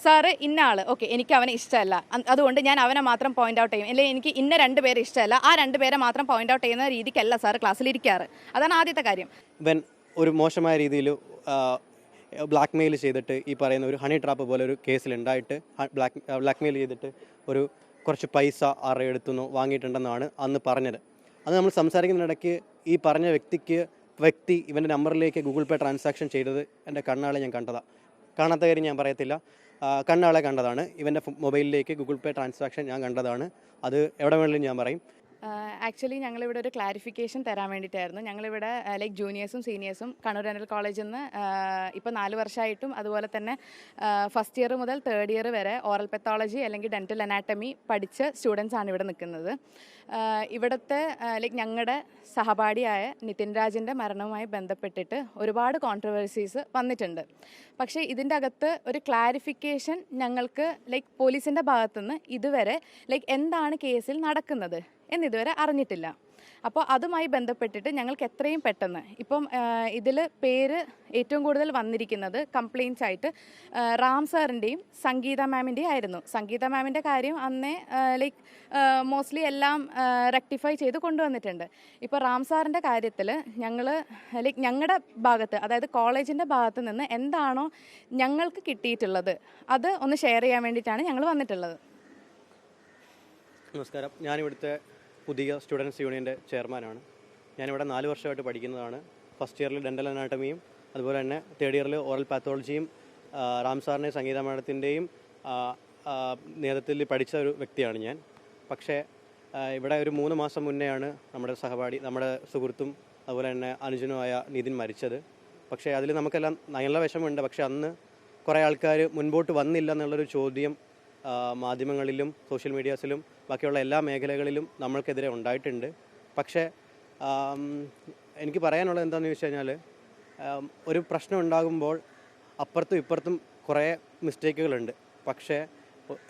Sir ഇന്ന ആൾ okay എനിക്ക് അവനെ ഇഷ്ടമല്ല, അതുകൊണ്ട് ഞാൻ അവനെ മാത്രം പോയിന്റ് ഔട്ട് ചെയ്യും, അല്ലെങ്കിൽ എനിക്ക് ഇന്ന 2 പേരെ ഇഷ്ടമല്ല, ആ 2 പേരെ മാത്രം പോയിന്റ് ഔട്ട് ചെയ്യുന്ന രീതിക്കല്ല സാറ് ക്ലാസ്സിലിരിക്കാറ്. അതാണ് ആദ്യത്തെ കാര്യം. ഇവൻ ഒരു മോശമായ രീതിയിൽ ബ്ലാക്ക് മെയിൽ ചെയ്തിട്ട് ഈ പറയുന്ന ഒരു ഹണി ട്രാപ്പ് പോലെ ഒരു കേസിലുണ്ടായിട്ട് ബ്ലാക്ക് മെയിൽ ചെയ്തിട്ട് കുറച്ച് പൈസ ആരുടെ അടുത്തുനിന്ന് വാങ്ങിയിട്ടുണ്ടെന്നാണ് അന്ന് പറഞ്ഞത്. അത് നമ്മൾ സംസാരിക്കുന്നിടയ്ക്ക് ഈ പറഞ്ഞ വ്യക്തി ഇവൻ്റെ നമ്പറിലേക്ക് ഗൂഗിൾ പേ ട്രാൻസാക്ഷൻ ചെയ്തത് എൻ്റെ കണ്ണാളെ ഞാൻ കണ്ടതാണ്. കാണാത്ത കാര്യം ഞാൻ പറയത്തില്ല, കണ്ണാളെ കണ്ടതാണ്. ഇവൻ്റെ മൊബൈലിലേക്ക് ഗൂഗിൾ പേ ട്രാൻസാക്ഷൻ ഞാൻ കണ്ടതാണ്. അത് എവിടെ വേണമെങ്കിലും ഞാൻ പറയും. ആക്ച്വലി ഞങ്ങളിവിടെ ഒരു ക്ലാരിഫിക്കേഷൻ തരാൻ വേണ്ടിയിട്ടായിരുന്നു. ഞങ്ങളിവിടെ ലൈക്ക് ജൂനിയേഴ്സും സീനിയേഴ്സും കണ്ണൂർ ഡെൻ്റൽ കോളേജിൽ നിന്ന് ഇപ്പോൾ 4 വർഷമായിട്ടും അതുപോലെ തന്നെ ഫസ്റ്റ് ഇയർ മുതൽ 3rd ഇയർ വരെ ഓറൽ പെത്തോളജി അല്ലെങ്കിൽ ഡെൻ്റൽ അനാട്ടമി പഠിച്ച സ്റ്റുഡൻസാണ് ഇവിടെ നിൽക്കുന്നത്. ഇവിടുത്തെ ലൈക്ക് ഞങ്ങളുടെ സഹപാഠിയായ നിതിൻ രാജിൻ്റെ മരണവുമായി ബന്ധപ്പെട്ടിട്ട് ഒരുപാട് കോൺട്രവേഴ്സീസ് വന്നിട്ടുണ്ട്. പക്ഷേ ഇതിൻ്റെ അകത്ത് ഒരു ക്ലാരിഫിക്കേഷൻ ഞങ്ങൾക്ക് ലൈക്ക് പോലീസിൻ്റെ ഭാഗത്തുനിന്ന് ഇതുവരെ ലൈക്ക് എന്താണ് കേസിൽ നടക്കുന്നത് എന്നിതുവരെ അറിഞ്ഞിട്ടില്ല. അപ്പോൾ അതുമായി ബന്ധപ്പെട്ടിട്ട് ഞങ്ങൾക്ക് എത്രയും പെട്ടെന്ന് ഇപ്പം ഇതിൽ പേര് ഏറ്റവും കൂടുതൽ വന്നിരിക്കുന്നത് കംപ്ലയിൻറ്റ്സ് ആയിട്ട് റാം സാറിൻ്റെയും സംഗീത മാമിൻ്റെയും ആയിരുന്നു. സംഗീത മാമിൻ്റെ കാര്യം അന്നേ ലൈക്ക് മോസ്റ്റ്ലി എല്ലാം റെക്ടിഫൈ ചെയ്ത് കൊണ്ടുവന്നിട്ടുണ്ട്. ഇപ്പോൾ റാം സാറിൻ്റെ കാര്യത്തിൽ ഞങ്ങൾ ലൈക്ക് ഞങ്ങളുടെ ഭാഗത്ത്, അതായത് കോളേജിൻ്റെ ഭാഗത്ത് നിന്ന് എന്താണോ ഞങ്ങൾക്ക് കിട്ടിയിട്ടുള്ളത് അത് ഒന്ന് ഷെയർ ചെയ്യാൻ വേണ്ടിയിട്ടാണ് ഞങ്ങൾ വന്നിട്ടുള്ളത്. നമസ്കാരം, ഞാനിവിടുത്തെ പുതിയ സ്റ്റുഡൻസ് യൂണിയൻ്റെ ചെയർമാനാണ്. ഞാനിവിടെ 4 വർഷമായിട്ട് പഠിക്കുന്നതാണ്. ഫസ്റ്റ് ഇയറിൽ ഡെൻ്റൽ അനാട്ടമിയും അതുപോലെ തന്നെ 3rd ഇയറിൽ ഓറൽ പാത്തോളജിയും റാം സാറിൻ്റെയും സംഗീത മാഡത്തിൻ്റെയും നേതൃത്വത്തിൽ പഠിച്ച ഒരു വ്യക്തിയാണ് ഞാൻ. പക്ഷേ ഇവിടെ ഒരു 3 മാസം മുന്നെയാണ് നമ്മുടെ സുഹൃത്തും അതുപോലെ തന്നെ അനുജനുമായ നിതിൻ മരിച്ചത്. പക്ഷേ അതിൽ നമുക്കെല്ലാം നല്ല വിഷമമുണ്ട്. പക്ഷേ അന്ന് കുറേ ആൾക്കാർ മുൻപോട്ട് വന്നില്ല എന്നുള്ളൊരു ചോദ്യം മാധ്യമങ്ങളിലും സോഷ്യൽ മീഡിയാസിലും ബാക്കിയുള്ള എല്ലാ മേഖലകളിലും നമ്മൾക്കെതിരെ ഉണ്ടായിട്ടുണ്ട്. പക്ഷേ എനിക്ക് പറയാനുള്ളത് എന്താണെന്ന് ചോദിച്ചു കഴിഞ്ഞാൽ, ഒരു പ്രശ്നം ഉണ്ടാകുമ്പോൾ അപ്പുറത്തും ഇപ്പുറത്തും കുറേ മിസ്റ്റേക്കുകളുണ്ട്. പക്ഷേ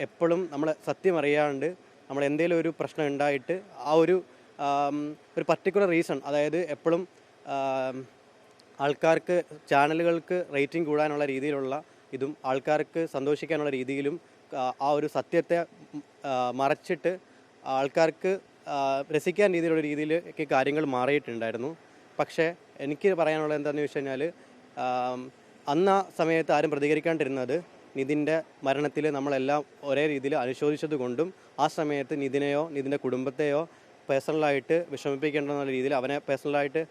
എപ്പോഴും നമ്മൾ സത്യം അറിയാണ്ട് നമ്മൾ എന്തെങ്കിലും ഒരു പ്രശ്നം ഉണ്ടായിട്ട് ആ ഒരു പർട്ടിക്കുലർ റീസൺ, അതായത് എപ്പോഴും ആൾക്കാർക്ക് ചാനലുകൾക്ക് റേറ്റിംഗ് കൂടാനുള്ള രീതിയിലുള്ള ഇതും ആൾക്കാർക്ക് സന്തോഷിക്കാനുള്ള രീതിയിലും ആ ഒരു സത്യത്തെ മറച്ചിട്ട് ആൾക്കാർക്ക് രസിക്കാൻ രീതിയിലുള്ള രീതിയിലേക്ക് കാര്യങ്ങൾ മാറിയിട്ടുണ്ടായിരുന്നു. പക്ഷേ എനിക്ക് പറയാനുള്ളത് എന്താണെന്ന് വെച്ച് കഴിഞ്ഞാൽ, അന്ന് ആ സമയത്ത് ആരും പ്രതികരിക്കാണ്ടിരുന്നത് നിതിൻ്റെ മരണത്തിൽ നമ്മളെല്ലാം ഒരേ രീതിയിൽ അനുശോചിച്ചത് കൊണ്ടും ആ സമയത്ത് നിതിൻ്റെ കുടുംബത്തെയോ പേഴ്സണലായിട്ട് വിഷമിപ്പിക്കേണ്ടെന്ന രീതിയിൽ, അവനെ പേഴ്സണലായിട്ട്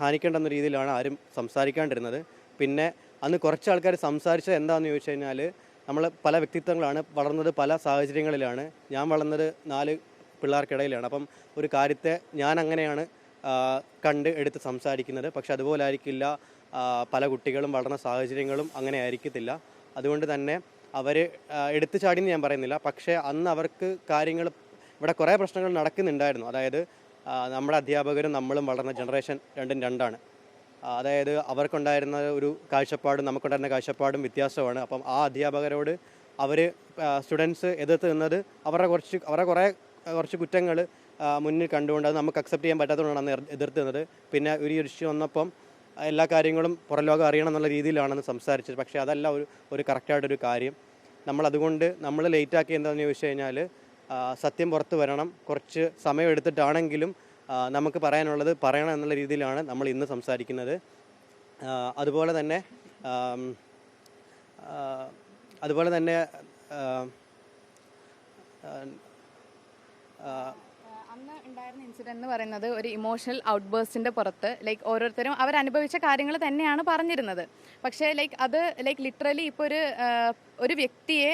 ഹാനിക്കേണ്ടെന്ന രീതിയിലാണ് ആരും സംസാരിക്കാണ്ടിരുന്നത്. പിന്നെ അന്ന് കുറച്ച് ആൾക്കാർ സംസാരിച്ചത് എന്താണെന്ന് ചോദിച്ചു കഴിഞ്ഞാൽ, നമ്മൾ പല വ്യക്തിത്വങ്ങളാണ്, വളർന്നത് പല സാഹചര്യങ്ങളിലാണ്. ഞാൻ വളർന്നത് 4 പിള്ളേർക്കിടയിലാണ്. അപ്പം ഒരു കാര്യത്തെ ഞാൻ അങ്ങനെയാണ് കണ്ട് എടുത്ത് സംസാരിക്കുന്നത്. പക്ഷെ അതുപോലെ ആയിരിക്കില്ല പല കുട്ടികളും വളർന്ന സാഹചര്യങ്ങളും അങ്ങനെ ആയിരിക്കത്തില്ല. അതുകൊണ്ട് തന്നെ അവർ എടുത്തു ചാടിയെന്ന് ഞാൻ പറയുന്നില്ല. പക്ഷേ അന്ന് അവർക്ക് കാര്യങ്ങൾ, ഇവിടെ കുറേ പ്രശ്നങ്ങൾ നടക്കുന്നുണ്ടായിരുന്നു. അതായത് നമ്മുടെ അധ്യാപകരും നമ്മളും വളർന്ന ജനറേഷൻ രണ്ടും രണ്ടാണ്. അതായത് അവർക്കുണ്ടായിരുന്ന ഒരു കാഴ്ചപ്പാടും നമുക്കുണ്ടായിരുന്ന കാഴ്ചപ്പാടും വ്യത്യാസമാണ്. അപ്പം ആ അധ്യാപകരോട് അവർ സ്റ്റുഡൻസ് എതിർത്ത് നിന്നത് അവരുടെ കുറച്ച് കുറ്റങ്ങൾ മുന്നിൽ കണ്ടുകൊണ്ട് അത് നമുക്ക് അക്സെപ്റ്റ് ചെയ്യാൻ പറ്റാത്തതുകൊണ്ടാണ് അന്ന് എതിർത്ത് നിന്നത്. പിന്നെ ഒരു ഇഷ്യൂ വന്നപ്പം എല്ലാ കാര്യങ്ങളും പുറം ലോകം അറിയണം എന്നുള്ള രീതിയിലാണെന്ന് സംസാരിച്ചത്. പക്ഷേ അതല്ല ഒരു കറക്റ്റായിട്ടൊരു കാര്യം. നമ്മൾ ലേറ്റാക്കി എന്താണെന്ന് ചോദിച്ചു കഴിഞ്ഞാൽ, സത്യം പുറത്ത് വരണം. കുറച്ച് സമയം എടുത്തിട്ടാണെങ്കിലും നമുക്ക് പറയാനുള്ളത് പറയണം എന്നുള്ള രീതിയിലാണ് നമ്മൾ ഇന്ന് സംസാരിക്കുന്നത്. അതുപോലെ തന്നെ അന്ന് ഉണ്ടായിരുന്ന ഇൻസിഡൻറ്റ് എന്ന് പറയുന്നത് ഒരു ഇമോഷണൽ ഔട്ട്ബേഴ്സിൻ്റെ പുറത്ത് ലൈക്ക് ഓരോരുത്തരും അവരനുഭവിച്ച കാര്യങ്ങൾ തന്നെയാണ് പറഞ്ഞിരുന്നത്. പക്ഷേ അത് ലിറ്ററലി ഇപ്പോൾ ഒരു വ്യക്തിയെ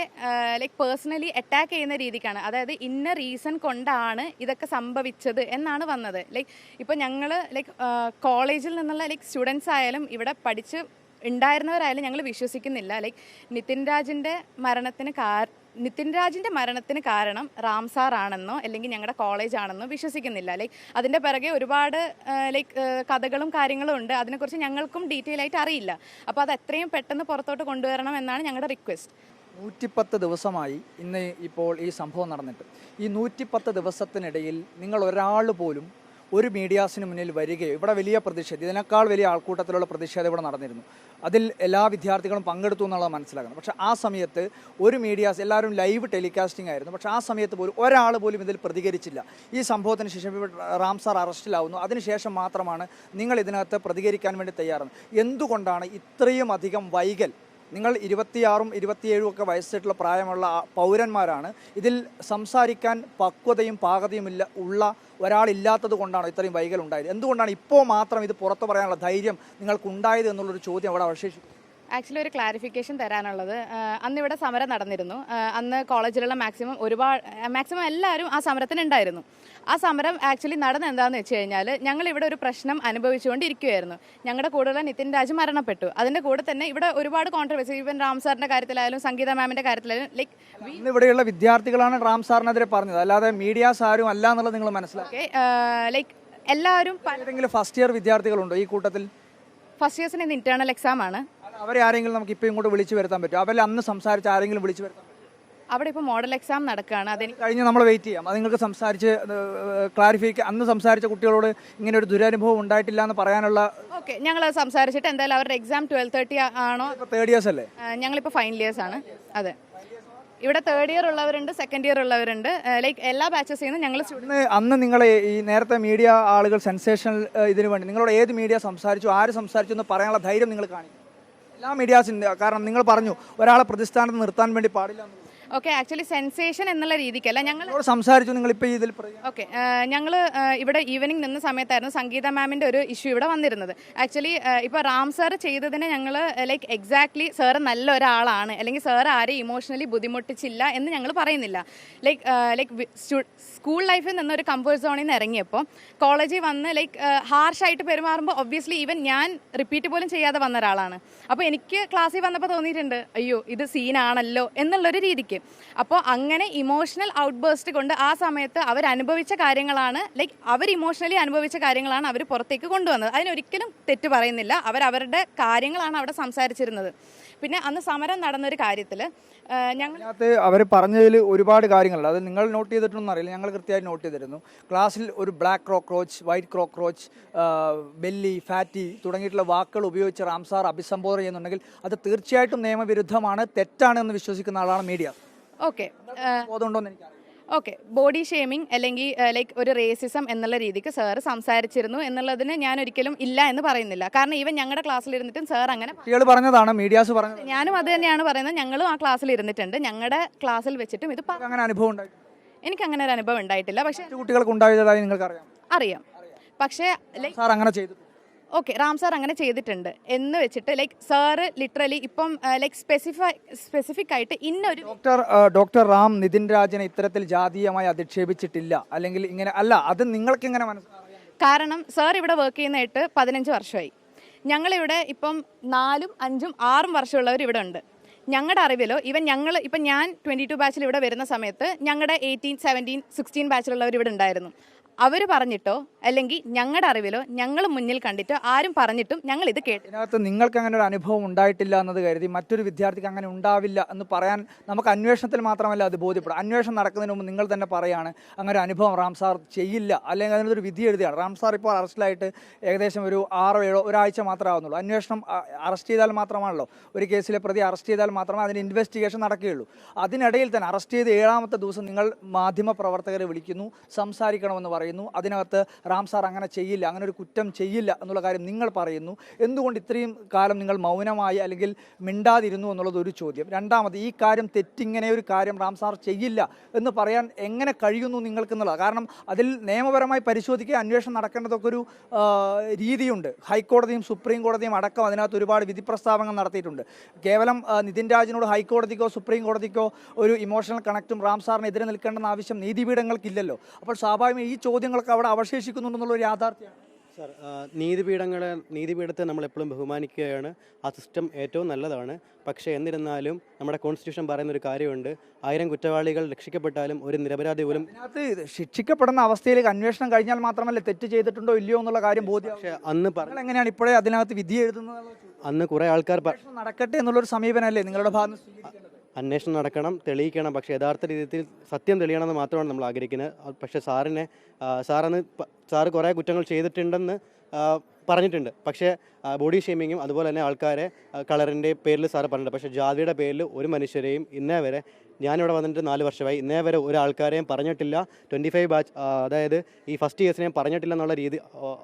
പേഴ്സണലി അറ്റാക്ക് ചെയ്യുന്ന രീതിക്കാണ്. അതായത് ഇന്ന റീസൺ കൊണ്ടാണ് ഇതൊക്കെ സംഭവിച്ചത് എന്നാണ് വന്നത്. ഇപ്പോൾ ഞങ്ങൾ കോളേജിൽ നിന്നുള്ള സ്റ്റുഡൻസ് ആയാലും ഇവിടെ പഠിച്ച് ഉണ്ടായിരുന്നവരായാലും ഞങ്ങൾ വിശ്വസിക്കുന്നില്ല നിതിൻ രാജിൻ്റെ മരണത്തിന് കാരണം റാം സാർ ആണെന്നോ അല്ലെങ്കിൽ ഞങ്ങളുടെ കോളേജ് ആണെന്നോ വിശ്വസിക്കുന്നില്ല. അതിൻ്റെ പിറകെ ഒരുപാട് കഥകളും കാര്യങ്ങളും ഉണ്ട്. അതിനെക്കുറിച്ച് ഞങ്ങൾക്കും ഡീറ്റെയിൽ ആയിട്ട് അറിയില്ല. അപ്പോൾ അത് എത്രയും പെട്ടെന്ന് പുറത്തോട്ട് കൊണ്ടുവരണം എന്നാണ് ഞങ്ങളുടെ റിക്വസ്റ്റ്. 110 ദിവസമായി ഇന്ന് ഇപ്പോൾ ഈ സംഭവം നടന്നിട്ട്. ഈ 110 ദിവസത്തിനിടയിൽ നിങ്ങൾ ഒരാൾ പോലും ഒരു മീഡിയാസിന് മുന്നിൽ വരികയോ ഇവിടെ വലിയ പ്രതിഷേധം, ഇതിനേക്കാൾ വലിയ ആൾക്കൂട്ടത്തിലുള്ള പ്രതിഷേധം ഇവിടെ നടന്നിരുന്നു. അതിൽ എല്ലാ വിദ്യാർത്ഥികളും പങ്കെടുത്തു എന്നുള്ളത് മനസ്സിലാക്കണം. പക്ഷേ ആ സമയത്ത് ഒരു മീഡിയാസ് എല്ലാവരും ലൈവ് ടെലികാസ്റ്റിംഗ് ആയിരുന്നു. പക്ഷേ ആ സമയത്ത് പോലും ഒരാൾ പോലും ഇതിൽ പ്രതികരിച്ചില്ല. ഈ സംഭവത്തിന് ശേഷം റാം സാർ അറസ്റ്റിലാവുന്നു. അതിനുശേഷം മാത്രമാണ് നിങ്ങൾ ഇതിനകത്ത് പ്രതികരിക്കാൻ വേണ്ടി തയ്യാറാണ്. എന്തുകൊണ്ടാണ് ഇത്രയും അധികം വൈകൽ? നിങ്ങൾ 26ഉം 27ഉം ഒക്കെ വയസ്സായിട്ടുള്ള പ്രായമുള്ള പൗരന്മാരാണ്. ഇതിൽ സംസാരിക്കാൻ പക്വതയും പാകതയും ഉള്ള ഒരാളില്ലാത്തത് കൊണ്ടാണ് ഇത്രയും വൈകൽ ഉണ്ടായത്. എന്തുകൊണ്ടാണ് ഇപ്പോൾ മാത്രം ഇത് പുറത്തു പറയാനുള്ള ധൈര്യം നിങ്ങൾക്കുണ്ടായത് എന്നുള്ളൊരു ചോദ്യം അവിടെ അവശേഷിക്കും. ആക്ച്വലി ഒരു ക്ലാരിഫിക്കേഷൻ തരാനുള്ളത്, അന്നിവിടെ സമരം നടന്നിരുന്നു. അന്ന് കോളേജിലുള്ള മാക്സിമം എല്ലാവരും ആ സമരത്തിനുണ്ടായിരുന്നു. ആ സമരം ആക്ച്വലി നടന്ന എന്താണെന്ന് വെച്ച് കഴിഞ്ഞാൽ, ഞങ്ങളിവിടെ ഒരു പ്രശ്നം അനുഭവിച്ചുകൊണ്ടിരിക്കുകയായിരുന്നു. ഞങ്ങളുടെ കൂടെയുള്ള നിതിൻ രാജ് മരണപ്പെട്ടു. അതിൻ്റെ കൂടെ തന്നെ ഇവിടെ ഒരുപാട് കോൺട്രവേഴ്സി, ഈവൻ റാം സാറിൻ്റെ കാര്യത്തിലായാലും സംഗീത മാമിൻ്റെ കാര്യത്തിലായാലും ഇന്ന് ഇവിടെയുള്ള വിദ്യാർത്ഥികളാണ് റാം സാറിനെതിരെ പറഞ്ഞത്, അല്ലാതെ മീഡിയാസ് ആരും അല്ല എന്നുള്ളത് നിങ്ങൾ മനസ്സിലാക്കി. എല്ലാവരും ഏതെങ്കിലും ഫസ്റ്റ് ഇയർ വിദ്യാർത്ഥികളുണ്ടോ ഈ കൂട്ടത്തിൽ? ഫസ്റ്റ് ഇയേഴ്സിന് ഇന്ന് ഇന്റേണൽ എക്സാം ആണ്. അവരെ ആരെങ്കിലും നമുക്ക് ഇപ്പോൾ ഇങ്ങോട്ട് വിളിച്ചു വരുത്താൻ പറ്റും? അവരെ അന്ന് സംസാരിച്ച് ആരെങ്കിലും വിളിച്ചു വരുത്താൻ പറ്റും? അവിടെ ഇപ്പോൾ മോഡൽ എക്സാം നടക്കുകയാണ്. അതിന് കഴിഞ്ഞ് നമ്മൾ വെയിറ്റ് ചെയ്യാം. അത് നിങ്ങൾക്ക് സംസാരിച്ച് ക്ലാരിഫിക്കാൻ, അന്ന് സംസാരിച്ച കുട്ടികളോട് ഇങ്ങനെ ഒരു ദുരനുഭവം ഉണ്ടായിട്ടില്ല എന്ന് പറയാനുള്ള. ഓക്കെ, ഞങ്ങൾ സംസാരിച്ചിട്ട് എന്തായാലും അവരുടെ എക്സാം 12:30 ആണോ? തേർഡ് ഇയേഴ്സ് അല്ലേ? ഞങ്ങളിപ്പോൾ ഫൈനൽ ഇയേഴ്സ് ആണ്. അതെ, ഇവിടെ തേർഡ് ഇയർ ഉള്ളവരുണ്ട്, സെക്കൻഡ് ഇയർ ഉള്ളവരുണ്ട്, എല്ലാ ബാച്ചസിൽ നിന്ന് ഞങ്ങൾ. അന്ന് നിങ്ങൾ ഈ നേരത്തെ മീഡിയ ആളുകൾ സെൻസേഷണൽ ഇതിനു വേണ്ടി നിങ്ങളോട് ഏത് മീഡിയ സംസാരിച്ചു, ആര് സംസാരിച്ചു എന്ന് പറയാനുള്ള ധൈര്യം നിങ്ങൾ കാണിക്കും? എല്ലാ മീഡിയാസിൻ്റെ, കാരണം നിങ്ങൾ പറഞ്ഞു ഒരാളെ പ്രതിസ്ഥാനത്ത് നിർത്താൻ വേണ്ടി പാടില്ല. ഓക്കെ, ആക്ച്വലി സെൻസേഷൻ എന്നുള്ള രീതിക്കല്ല ഞങ്ങൾ സംസാരിച്ചു. നിങ്ങളിപ്പോൾ ഇതിൽ ഓക്കെ, ഞങ്ങൾ ഇവിടെ ഈവനിങ് നിന്ന സമയത്തായിരുന്നു സംഗീത മാമിൻ്റെ ഒരു ഇഷ്യൂ ഇവിടെ വന്നിരുന്നത്. ആക്ച്വലി ഇപ്പോൾ റാം സാർ ചെയ്തതിനെ ഞങ്ങൾ എക്സാക്ട്ലി സാറ് നല്ല ഒരാളാണ്, അല്ലെങ്കിൽ സാർ ആരെയും ഇമോഷണലി ബുദ്ധിമുട്ടിച്ചില്ല എന്ന് ഞങ്ങൾ പറയുന്നില്ല. സ്കൂൾ ലൈഫിൽ നിന്നൊരു കംഫേർട്ട് സോണിൽ നിന്ന് ഇറങ്ങിയപ്പോൾ കോളേജിൽ വന്ന് ഹാർഷായിട്ട് പെരുമാറുമ്പോൾ ഒബ്വിയസ്ലി ഈവൻ ഞാൻ റിപ്പീറ്റ് പോലും ചെയ്യാതെ വന്ന ഒരാളാണ്. അപ്പോൾ എനിക്ക് ക്ലാസ്സിൽ വന്നപ്പോൾ തോന്നിയിട്ടുണ്ട്, അയ്യോ ഇത് സീനാണല്ലോ എന്നുള്ളൊരു രീതിക്ക്. അപ്പോൾ അങ്ങനെ ഇമോഷണൽ ഔട്ട് ബേസ്റ്റ് കൊണ്ട് ആ സമയത്ത് അവരനുഭവിച്ച കാര്യങ്ങളാണ്, അവർ ഇമോഷണലി അനുഭവിച്ച കാര്യങ്ങളാണ് അവർ പുറത്തേക്ക് കൊണ്ടുവന്നത്. അതിനൊരിക്കലും തെറ്റ് പറയുന്നില്ല. അവരവരുടെ കാര്യങ്ങളാണ് അവിടെ സംസാരിച്ചിരുന്നത്. പിന്നെ അന്ന് സമരം നടന്നൊരു കാര്യത്തിൽ ഞങ്ങൾക്ക് അവർ പറഞ്ഞതിൽ ഒരുപാട് കാര്യങ്ങളുണ്ട്. അത് നിങ്ങൾ നോട്ട് ചെയ്തിട്ടൊന്നും അറിയില്ല, ഞങ്ങൾ കൃത്യമായിട്ട് നോട്ട് ചെയ്തിരുന്നു. ക്ലാസ്സിൽ ഒരു black cockroach, white cockroach, belly, fatty തുടങ്ങിയിട്ടുള്ള വാക്കുകൾ ഉപയോഗിച്ച് റാം സാർ അഭിസംബോധന ചെയ്യുന്നുണ്ടെങ്കിൽ അത് തീർച്ചയായിട്ടും നിയമവിരുദ്ധമാണ്, തെറ്റാണ് എന്ന് വിശ്വസിക്കുന്ന ആളാണ് മീഡിയ. ഓക്കെ, ബോധമുണ്ടോന്ന് എനിക്കറിയാം. ഓക്കെ, ബോഡി ഷേമിങ് അല്ലെങ്കിൽ ഒരു റേസിസം എന്നുള്ള രീതിക്ക് സാറ് സംസാരിച്ചിരുന്നു എന്നുള്ളതിന് ഞാൻ ഒരിക്കലും ഇല്ല എന്ന് പറയുന്നില്ല. കാരണം ഈവൻ ഞങ്ങളുടെ ക്ലാസ്സിൽ ഇരുന്നിട്ടും സാർ അങ്ങനെ പറഞ്ഞതാണ്, മീഡിയാസ് പറഞ്ഞത്. ഞാനും അത് തന്നെയാണ് പറയുന്നത്. ഞങ്ങളും ആ ക്ലാസ്സിൽ ഇരുന്നിട്ടുണ്ട്. ഞങ്ങളുടെ ക്ലാസ്സിൽ വെച്ചിട്ടും ഇത് അങ്ങനെ അനുഭവം ഉണ്ടായിട്ടുണ്ട്. എനിക്ക് അങ്ങനെ ഒരു അനുഭവം ഉണ്ടായിട്ടില്ല. പക്ഷേ കുട്ടികൾക്ക് ഉണ്ടായതായി നിങ്ങൾക്ക് അറിയാം. പക്ഷേ സാർ അങ്ങനെ ചെയ്തു. ഓക്കെ, റാം സാർ അങ്ങനെ ചെയ്തിട്ടുണ്ട് എന്ന് വെച്ചിട്ട് സാറ് ലിറ്ററലി ഇപ്പം സ്പെസിഫിക് ആയിട്ട് ഇന്നൊരു ഡോക്ടർ റാം നിതിൻ രാജിനെ ഇത്തരത്തിൽ ജാതീയമായി അധിക്ഷേപിച്ചിട്ടില്ല, അല്ലെങ്കിൽ ഇങ്ങനെ അല്ല, അത് നിങ്ങൾക്ക് എങ്ങനെ മനസ്സിലാവും? കാരണം സാർ ഇവിടെ വർക്ക് ചെയ്യുന്നതായിട്ട് 15 വർഷമായി. ഞങ്ങളിവിടെ ഇപ്പം 4, 5, 6 വർഷമുള്ളവർ ഇവിടെ ഉണ്ട്. ഞങ്ങളുടെ അറിവിലോ ഇപ്പം ഞാൻ 22 ബാച്ചിൽ ഇവിടെ വരുന്ന സമയത്ത് ഞങ്ങളുടെ 18, 17, 16 ബാച്ചിലുള്ളവർ ഇവിടെ ഉണ്ടായിരുന്നു. അവർ പറഞ്ഞിട്ടോ അല്ലെങ്കിൽ ഞങ്ങളുടെ അറിവിലോ ഞങ്ങൾ മുന്നിൽ കണ്ടിട്ടോ ആരും പറഞ്ഞിട്ടും ഞങ്ങൾ ഇത് കേട്ടു. ഇതിനകത്ത് നിങ്ങൾക്ക് അങ്ങനെ ഒരു അനുഭവം ഉണ്ടായിട്ടില്ല എന്നത് കരുതി മറ്റൊരു വിദ്യാർത്ഥിക്ക് അങ്ങനെ ഉണ്ടാവില്ല എന്ന് പറയാൻ നമുക്ക് അന്വേഷണത്തിൽ മാത്രമല്ല അത് ബോധ്യപ്പെടും. അന്വേഷണം നടക്കുന്നതിന് മുമ്പ് നിങ്ങൾ തന്നെ പറയുകയാണ് അങ്ങനെ ഒരു അനുഭവം റാം സാർ ചെയ്യില്ല, അല്ലെങ്കിൽ അതിനൊരു വിധി എഴുതിയാണ്. റാം സാർ ഇപ്പോൾ അറസ്റ്റിലായിട്ട് ഏകദേശം ഒരു 6 7 ഒരാഴ്ച മാത്രമേ ആവുന്നുള്ളൂ. അന്വേഷണം അറസ്റ്റ് ചെയ്താൽ മാത്രമാണല്ലോ, ഒരു കേസിലെ പ്രതി അറസ്റ്റ് ചെയ്താൽ മാത്രമേ അതിന് ഇൻവെസ്റ്റിഗേഷൻ നടക്കുകയുള്ളൂ. അതിനിടയിൽ തന്നെ അറസ്റ്റ് ചെയ്ത് 7ാമത്തെ ദിവസം നിങ്ങൾ മാധ്യമ പ്രവർത്തകരെ വിളിക്കുന്നു, സംസാരിക്കണമെന്ന് പറയുന്നു. അതിനകത്ത് റാം സാർ അങ്ങനെ ചെയ്യില്ല, അങ്ങനെ ഒരു കുറ്റം ചെയ്യില്ല എന്നുള്ള കാര്യം നിങ്ങൾ പറയുന്നു. എന്തുകൊണ്ട് ഇത്രയും കാലം നിങ്ങൾ മൗനമായി അല്ലെങ്കിൽ മിണ്ടാതിരുന്നു എന്നുള്ളത് ഒരു ചോദ്യം. രണ്ടാമത്, ഈ കാര്യം തെറ്റിങ്ങനെ ഒരു കാര്യം റാം സാർ ചെയ്യില്ല എന്ന് പറയാൻ എങ്ങനെ കഴിയുന്നു നിങ്ങൾക്കെന്നുള്ളത്? കാരണം അതിൽ നിയമപരമായി പരിശോധിക്കുക, അന്വേഷണം നടക്കേണ്ടതൊക്കെ ഒരു രീതിയുണ്ട്. ഹൈക്കോടതിയും സുപ്രീം കോടതിയും അടക്കം അതിനകത്ത് ഒരുപാട് വിധി പ്രസ്താവങ്ങൾ നടത്തിയിട്ടുണ്ട്. കേവലം നിതിൻ രാജിനോട് ഹൈക്കോടതിക്കോ സുപ്രീം കോടതിക്കോ ഒരു ഇമോഷണൽ കണക്റ്റും റാം സാറിന് എതിരെ നിൽക്കേണ്ടെന്ന ആവശ്യം നീതിപീഠങ്ങൾക്കില്ലല്ലോ. അപ്പോൾ സ്വാഭാവികമായി ഈ ചോദ്യങ്ങളൊക്കെ അവിടെ അവശേഷിക്കുന്നുണ്ടെന്നുള്ള ഒരു യാഥാർത്ഥ്യമാണ്. സർ, നീതിപീഠത്തെ നമ്മൾ എപ്പോഴും ബഹുമാനിക്കുകയാണ്. ആ സിസ്റ്റം ഏറ്റവും നല്ലതാണ്. പക്ഷേ എന്നിരുന്നാലും നമ്മുടെ കോൺസ്റ്റിറ്റ്യൂഷൻ പറയുന്നൊരു കാര്യമുണ്ട്, 1000 കുറ്റവാളികൾ രക്ഷിക്കപ്പെട്ടാലും ഒരു നിരപരാധി പോലും അതിനകത്ത് ശിക്ഷിക്കപ്പെടുന്ന അവസ്ഥയിലേക്ക് അന്വേഷണം കഴിഞ്ഞാൽ മാത്രമല്ല തെറ്റ് ചെയ്തിട്ടുണ്ടോ ഇല്ലയോ എന്നുള്ള കാര്യം ബോധ്യം. പക്ഷേ അന്ന് എങ്ങനെയാണ് ഇപ്പോഴേ അതിനകത്ത് വിധി എഴുതുന്നത്? അന്ന് കുറേ ആൾക്കാർ നടക്കട്ടെ എന്നുള്ളൊരു സമീപനമല്ലേ നിങ്ങളുടെ ഭാഗത്ത്? അന്വേഷണം നടക്കണം, തെളിയിക്കണം. പക്ഷേ യഥാർത്ഥ രീതിയിൽ സത്യം തെളിയണമെന്ന് മാത്രമാണ് നമ്മൾ ആഗ്രഹിക്കുന്നത്. പക്ഷേ സാറ് കുറേ കുറ്റങ്ങൾ ചെയ്തിട്ടുണ്ടെന്ന് പറഞ്ഞിട്ടുണ്ട്. പക്ഷേ ബോഡി ഷേമിങ്ങും അതുപോലെ തന്നെ ആൾക്കാരെ കളറിൻ്റെ പേരിൽ സാറ് പറഞ്ഞിട്ടുണ്ട്. പക്ഷേ ജാതിയുടെ പേരിൽ ഒരു മനുഷ്യരെയും ഇന്നേ വരെ, ഞാനിവിടെ വന്നിട്ട് 4 വർഷമായി, ഇന്നേ വരെ ഒരു ആൾക്കാരെയും പറഞ്ഞിട്ടില്ല. 25 ബാച്ച്, അതായത് ഈ ഫസ്റ്റ് ഇയേഴ്സിനെയും പറഞ്ഞിട്ടില്ല എന്നുള്ള രീതി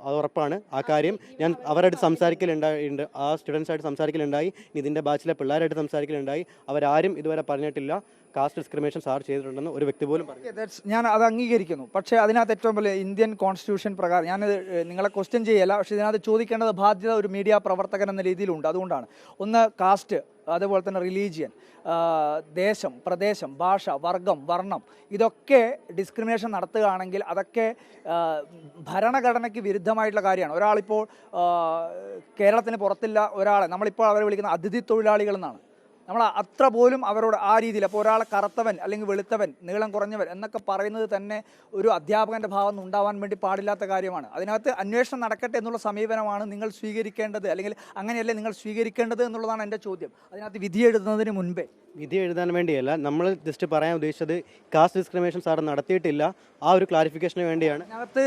അത് ഉറപ്പാണ്. ആ കാര്യം ഞാൻ അവരായിട്ട് സംസാരിക്കലുണ്ടായിട്ടുണ്ട്, ആ സ്റ്റുഡൻസായിട്ട് സംസാരിക്കലുണ്ടായി, ഇതിൻ്റെ ബാച്ചിലെ പിള്ളേരായിട്ട് സംസാരിക്കലുണ്ടായി. അവരാരും ഇതുവരെ പറഞ്ഞിട്ടില്ല കാസ്റ്റ് ഡിസ്ക്രിമിനേഷൻ സാർ ചെയ്തിട്ടുണ്ടെന്ന് ഒരു വ്യക്തി പോലും പറഞ്ഞു. ഞാൻ അത് അംഗീകരിക്കുന്നു. പക്ഷേ അതിനകത്ത് ഏറ്റവും വലിയ ഇന്ത്യൻ കോൺസ്റ്റിറ്റ്യൂഷൻ പ്രകാരം, ഞാനത് നിങ്ങളെ ക്വസ്റ്റ്യൻ ചെയ്യല്ല, പക്ഷേ ഇതിനകത്ത് ചോദിക്കേണ്ടത് ബാധ്യത ഒരു മീഡിയ പ്രവർത്തകൻ എന്ന രീതിയിലുണ്ട്. അതുകൊണ്ടാണ് ഒന്ന് കാസ്റ്റ്, അതുപോലെ തന്നെ റിലീജിയൻ, ദേശം, പ്രദേശം, ഭാഷ, വർഗം, വർണ്ണം, ഇതൊക്കെ ഡിസ്ക്രിമിനേഷൻ നടത്തുകയാണെങ്കിൽ അതൊക്കെ ഭരണഘടനയ്ക്ക് വിരുദ്ധമായിട്ടുള്ള കാര്യമാണ്. ഒരാളിപ്പോൾ കേരളത്തിന് പുറത്തില്ല ഒരാളെ, നമ്മളിപ്പോൾ അവരെ വിളിക്കുന്ന അതിഥി തൊഴിലാളികൾ എന്നാണ്. നമ്മൾ അത്ര പോലും അവരോട് ആ രീതിയിൽ, അപ്പോൾ ഒരാളെ കറുത്തവൻ അല്ലെങ്കിൽ വെളുത്തവൻ, നീളം കുറഞ്ഞവൻ എന്നൊക്കെ പറയുന്നത് തന്നെ ഒരു അധ്യാപകൻ്റെ ഭാഗം നിന്ന് ഉണ്ടാവാൻ വേണ്ടി പാടില്ലാത്ത കാര്യമാണ്. അതിനകത്ത് അന്വേഷണം നടക്കട്ടെ എന്നുള്ള സമീപനമാണ് നിങ്ങൾ സ്വീകരിക്കേണ്ടത്, അല്ലെങ്കിൽ അങ്ങനെയല്ലേ നിങ്ങൾ സ്വീകരിക്കേണ്ടത് എന്നുള്ളതാണ് എൻ്റെ ചോദ്യം. അതിനകത്ത് വിധി എഴുതുന്നതിന് മുൻപേ. വിധി എഴുതാൻ വേണ്ടിയല്ല, നമ്മൾ ജസ്റ്റ് പറയാൻ ഉദ്ദേശിച്ചത് കാസ്റ്റ് ഡിസ്ക്രിമിനേഷൻ സാർ നടത്തിയിട്ടില്ല, ആ ഒരു ക്ലാരിഫിക്കേഷന് വേണ്ടിയാണ്. അതിനകത്ത്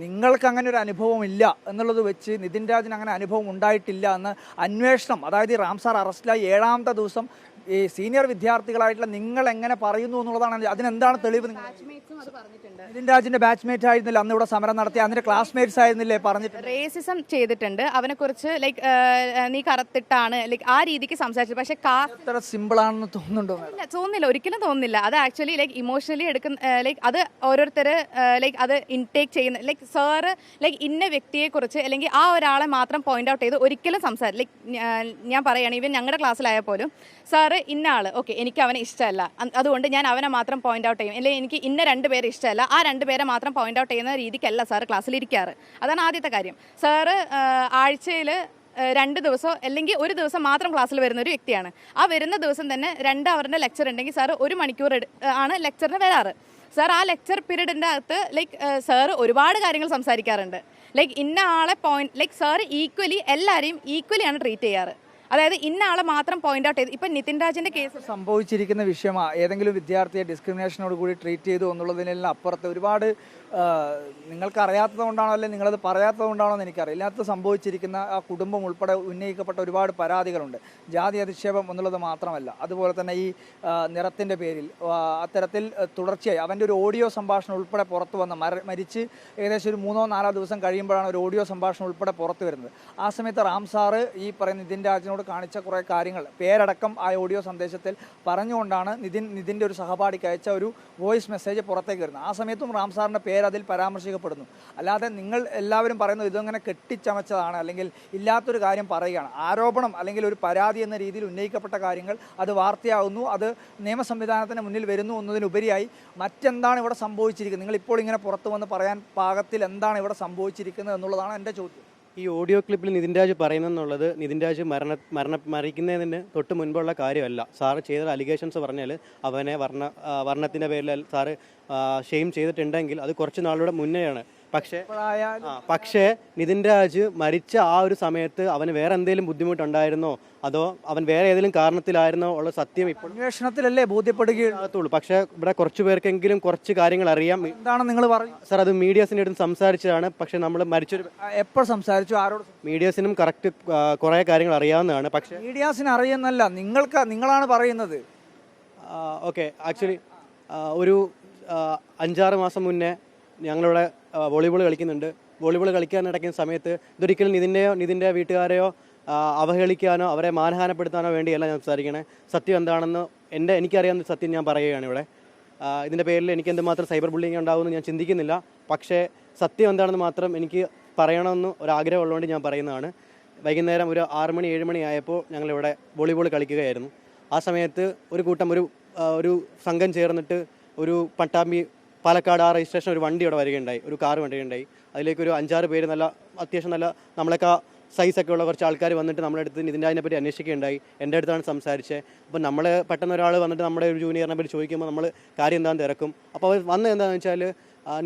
നിങ്ങൾക്ക് അങ്ങനെ ഒരു അനുഭവം ഇല്ല എന്നുള്ളത് വെച്ച് നിതിൻ രാജിന് അങ്ങനെ അനുഭവം ഉണ്ടായിട്ടില്ല എന്ന് അന്വേഷണം, അതായത് ഈ റാം സാർ അറസ്റ്റിലായി 7ാമത്തെ ദിവസം ഈ സീനിയർ വിദ്യാർത്ഥികളായിട്ടുള്ള നിങ്ങൾ എങ്ങനെ പറയുന്നു എന്നുള്ളതാണ്. അതിനെന്താണ് തെളിവ്? നിതിൻ രാജിന്റെ ബാച്ച്മേറ്റ് ആയിരുന്നില്ല അന്ന് ഇവിടെ സമരം നടത്തി, അതിന്റെ ക്ലാസ്മേറ്റ്സ് ആയിരുന്നില്ലേ പറഞ്ഞിട്ടുണ്ട്? റേസിസം ചെയ്തിട്ടുണ്ട്, അവനെക്കുറിച്ച് ലൈക്ക് നീ കറുത്തിട്ടാണ് ലൈക്ക് ആ രീതിക്ക് സംസാരിച്ചത്. പക്ഷേ അത്ര സിമ്പിൾ ആണെന്ന് തോന്നുന്നുണ്ടോ? തോന്നുന്നില്ല, ഒരിക്കലും തോന്നുന്നില്ല. അത് ആക്ച്വലി ലൈക്ക് ഇമോഷണലി എടുക്കുന്ന ലൈക്ക് അത് ഓരോരുത്തർ ലൈക്ക് അത് ഇൻടേക്ക് ചെയ്യുന്ന ലൈക്ക് സാറ് ലൈക്ക് ഇന്ന വ്യക്തിയെക്കുറിച്ച് അല്ലെങ്കിൽ ആ ഒരാളെ മാത്രം പോയിന്റ് ഔട്ട് ചെയ്ത് ഒരിക്കലും ലൈക്ക് ഞാൻ പറയുകയാണ്, ഈവൻ ഞങ്ങളുടെ ക്ലാസ്സിലായാൽ പോലും സാറ് ഇന്ന ആൾ ഓക്കെ എനിക്ക് അവനെ ഇഷ്ടമല്ല, അതുകൊണ്ട് ഞാൻ അവനെ മാത്രം പോയിന്റ് ഔട്ട് ചെയ്യും, അല്ലെങ്കിൽ എനിക്ക് ഇന്ന 2 പേരെ ഇഷ്ടമല്ല, ആ 2 പേരെ മാത്രം പോയിന്റ് ഔട്ട് ചെയ്യുന്ന രീതിക്കല്ല സാറ് ക്ലാസ്സിൽ ഇരിക്കാറ്. അതാണ് ആദ്യത്തെ കാര്യം. സാറ് ആഴ്ചയിൽ 2 ദിവസം അല്ലെങ്കിൽ 1 ദിവസം മാത്രം ക്ലാസ്സിൽ വരുന്ന ഒരു വ്യക്തിയാണ്. ആ വരുന്ന ദിവസം തന്നെ 2 അവറിൻ്റെ ലെക്ചർ ഉണ്ടെങ്കിൽ സാറ് 1 മണിക്കൂർ ആണ് ലെക്ചറിന് വരാറ്. സാർ ആ ലെക്ചർ പീരീഡിൻ്റെ അകത്ത് ലൈക്ക് സാറ് ഒരുപാട് കാര്യങ്ങൾ സംസാരിക്കാറുണ്ട്. ലൈക്ക് ഇന്ന ആളെ പോയിന്റ് ലൈക്ക് സാറ് ഈക്വലി എല്ലാവരെയും ഈക്വലിയാണ് ട്രീറ്റ് ചെയ്യാറ്. അതായത് ഇന്ന ആളെ മാത്രം പോയിന്റ് ഔട്ട് ചെയ്ത് ഇപ്പം നിതിൻ രാജിൻ്റെ കേസ് സംഭവിച്ചിരിക്കുന്ന വിഷയമാണ്. ഏതെങ്കിലും വിദ്യാർത്ഥിയെ ഡിസ്ക്രിമിനേഷനോട് കൂടി ട്രീറ്റ് ചെയ്തു എന്നുള്ളതിനെല്ലാം അപ്പുറത്ത് ഒരുപാട് നിങ്ങൾക്ക് അറിയാത്തത് കൊണ്ടാണോ അല്ലെങ്കിൽ നിങ്ങളത് പറയാത്തത് കൊണ്ടാണോ എന്ന് എനിക്കറിയില്ല. ഇതിനകത്ത് സംഭവിച്ചിരിക്കുന്ന ആ കുടുംബം ഉൾപ്പെടെ ഉന്നയിക്കപ്പെട്ട ഒരുപാട് പരാതികളുണ്ട്. ജാതി അധിക്ഷേപം എന്നുള്ളത് മാത്രമല്ല, അതുപോലെ തന്നെ ഈ നിറത്തിൻ്റെ പേരിൽ അത്തരത്തിൽ തുടർച്ചയായി അവൻ്റെ ഒരു ഓഡിയോ സംഭാഷണം ഉൾപ്പെടെ പുറത്തു വന്ന മരിച്ച് ഏകദേശം ഒരു 3-4 ദിവസം കഴിയുമ്പോഴാണ് ഒരു ഓഡിയോ സംഭാഷണം ഉൾപ്പെടെ പുറത്തു വരുന്നത്. ആ സമയത്ത് റാം സാറ് ഈ പറയുന്ന നിതിൻ രാജിനോട് കാണിച്ച കുറേ കാര്യങ്ങൾ പേരടക്കം ആ ഓഡിയോ സന്ദേശത്തിൽ പറഞ്ഞുകൊണ്ടാണ് നിതിൻ്റെ ഒരു സഹപാഠിക്ക് അയച്ച ഒരു വോയിസ് മെസ്സേജ് പുറത്തേക്ക് വരുന്നത്. ആ സമയത്തും റാം സാറിൻ്റെ പേര് അതിൽ പരാമർശിക്കപ്പെടുന്നു. അല്ലാതെ നിങ്ങൾ എല്ലാവരും പറയുന്നത് ഇതങ്ങനെ കെട്ടിച്ചമച്ചതാണ് അല്ലെങ്കിൽ ഇല്ലാത്തൊരു കാര്യം പറയുകയാണ്. ആരോപണം അല്ലെങ്കിൽ ഒരു പരാതി എന്ന രീതിയിൽ ഉന്നയിക്കപ്പെട്ട കാര്യങ്ങൾ അത് വാർത്തയാകുന്നു, അത് നിയമ സംവിധാനത്തിന് മുന്നിൽ വരുന്നു എന്നതിനുപരിയായി മറ്റെന്താണ് ഇവിടെ സംഭവിച്ചിരിക്കുന്നത്, നിങ്ങൾ ഇപ്പോൾ ഇങ്ങനെ പുറത്തു വന്ന് പറയാൻ പാകത്തിൽ എന്താണ് ഇവിടെ സംഭവിച്ചിരിക്കുന്നത് എന്നുള്ളതാണ് എൻ്റെ ചോദ്യം. ഈ ഓഡിയോ ക്ലിപ്പിൽ നിതിൻ രാജ് പറയുന്നതെന്നുള്ളത് നിതിൻ രാജ് മരിക്കുന്നതിന് തൊട്ട് മുൻപുള്ള കാര്യമല്ല. സാറ് ചെയ്ത അലിഗേഷൻസ് പറഞ്ഞാൽ അവനെ വർണ്ണത്തിൻ്റെ പേരിൽ സാറ് ഷെയിം ചെയ്തിട്ടുണ്ടെങ്കിൽ അത് കുറച്ച് നാളുടെ മുന്നെയാണ്. പക്ഷേ നിതിൻ രാജ് മരിച്ച ആ ഒരു സമയത്ത് അവന് വേറെ എന്തെങ്കിലും ബുദ്ധിമുട്ടുണ്ടായിരുന്നോ അതോ അവൻ വേറെ ഏതെങ്കിലും കാരണത്തിലായിരുന്നോ ഉള്ള സത്യം ഇപ്പോൾ അന്വേഷണത്തിലല്ലേ ബോധ്യപ്പെടുകയുള്ളൂ. പക്ഷേ ഇവിടെ കുറച്ച് പേർക്കെങ്കിലും കുറച്ച് കാര്യങ്ങൾ അറിയാം. എന്താണ് നിങ്ങൾ പറയുന്നത്? സാർ അത് മീഡിയാസിൻ്റെ അടുത്ത് സംസാരിച്ചതാണ്. പക്ഷെ നമ്മൾ മരിച്ചൊരു എപ്പോൾ സംസാരിച്ചു, ആരോട്? മീഡിയാസിനും കറക്റ്റ് കുറേ കാര്യങ്ങൾ അറിയാവുന്നതാണ്. പക്ഷേ മീഡിയാസിന് അറിയുന്നല്ല, നിങ്ങളാണ് പറയുന്നത്. ഓക്കെ, ആക്ച്വലി ഒരു 5-6 മാസം മുന്നേ ഞങ്ങളിവിടെ വോളിബോൾ കളിക്കുന്നുണ്ട്. വോളിബോൾ കളിക്കാൻ നടക്കുന്ന സമയത്ത് ഇതൊരിക്കലും നിതിൻ്റെ വീട്ടുകാരെയോ അവഹേളിക്കാനോ അവരെ മാനഹാനപ്പെടുത്താനോ വേണ്ടിയല്ല ഞാൻ സംസാരിക്കണേ. സത്യം എന്താണെന്ന് എനിക്കറിയാവുന്ന സത്യം ഞാൻ പറയുകയാണ് ഇവിടെ. ഇതിൻ്റെ പേരിൽ എനിക്ക് എന്തുമാത്രം സൈബർ ബുള്ളിങ് ഉണ്ടാകുമെന്ന് ഞാൻ ചിന്തിക്കുന്നില്ല. പക്ഷേ സത്യം എന്താണെന്ന് മാത്രം എനിക്ക് പറയണമെന്ന് ഒരാഗ്രഹം ഉള്ളതുകൊണ്ട് ഞാൻ പറയുന്നതാണ്. വൈകുന്നേരം ഒരു 6 മണി 7 മണി ആയപ്പോൾ ഞങ്ങളിവിടെ വോളിബോൾ കളിക്കുകയായിരുന്നു. ആ സമയത്ത് ഒരു കൂട്ടം ഒരു സംഘം ചേർന്നിട്ട് ഒരു പട്ടാമ്പി പാലക്കാട് ആ രജിസ്ട്രേഷൻ ഒരു വണ്ടി ഇവിടെ വരികയുണ്ടായി, ഒരു കാർ വരികയുണ്ടായി. അതിലേക്ക് ഒരു 5-6 പേര് അത്യാവശ്യം നല്ല നമ്മളൊക്കെ സൈസൊക്കെ ഉള്ള കുറച്ച് ആൾക്കാർ വന്നിട്ട് നമ്മുടെ അടുത്ത് നിതിൻ രാജിനെ പറ്റി അന്വേഷിക്കുകയുണ്ടായി. എൻ്റെ അടുത്താണ് സംസാരിച്ചത്. അപ്പോൾ നമ്മൾ പെട്ടെന്ന് ഒരാൾ വന്നിട്ട് നമ്മുടെ ഒരു ജൂനിയറിനെ പറ്റി ചോദിക്കുമ്പോൾ നമ്മൾ കാര്യം എന്താണെന്ന് തിരക്കും. അപ്പോൾ അവർ വന്നത് എന്താണെന്ന് വെച്ചാൽ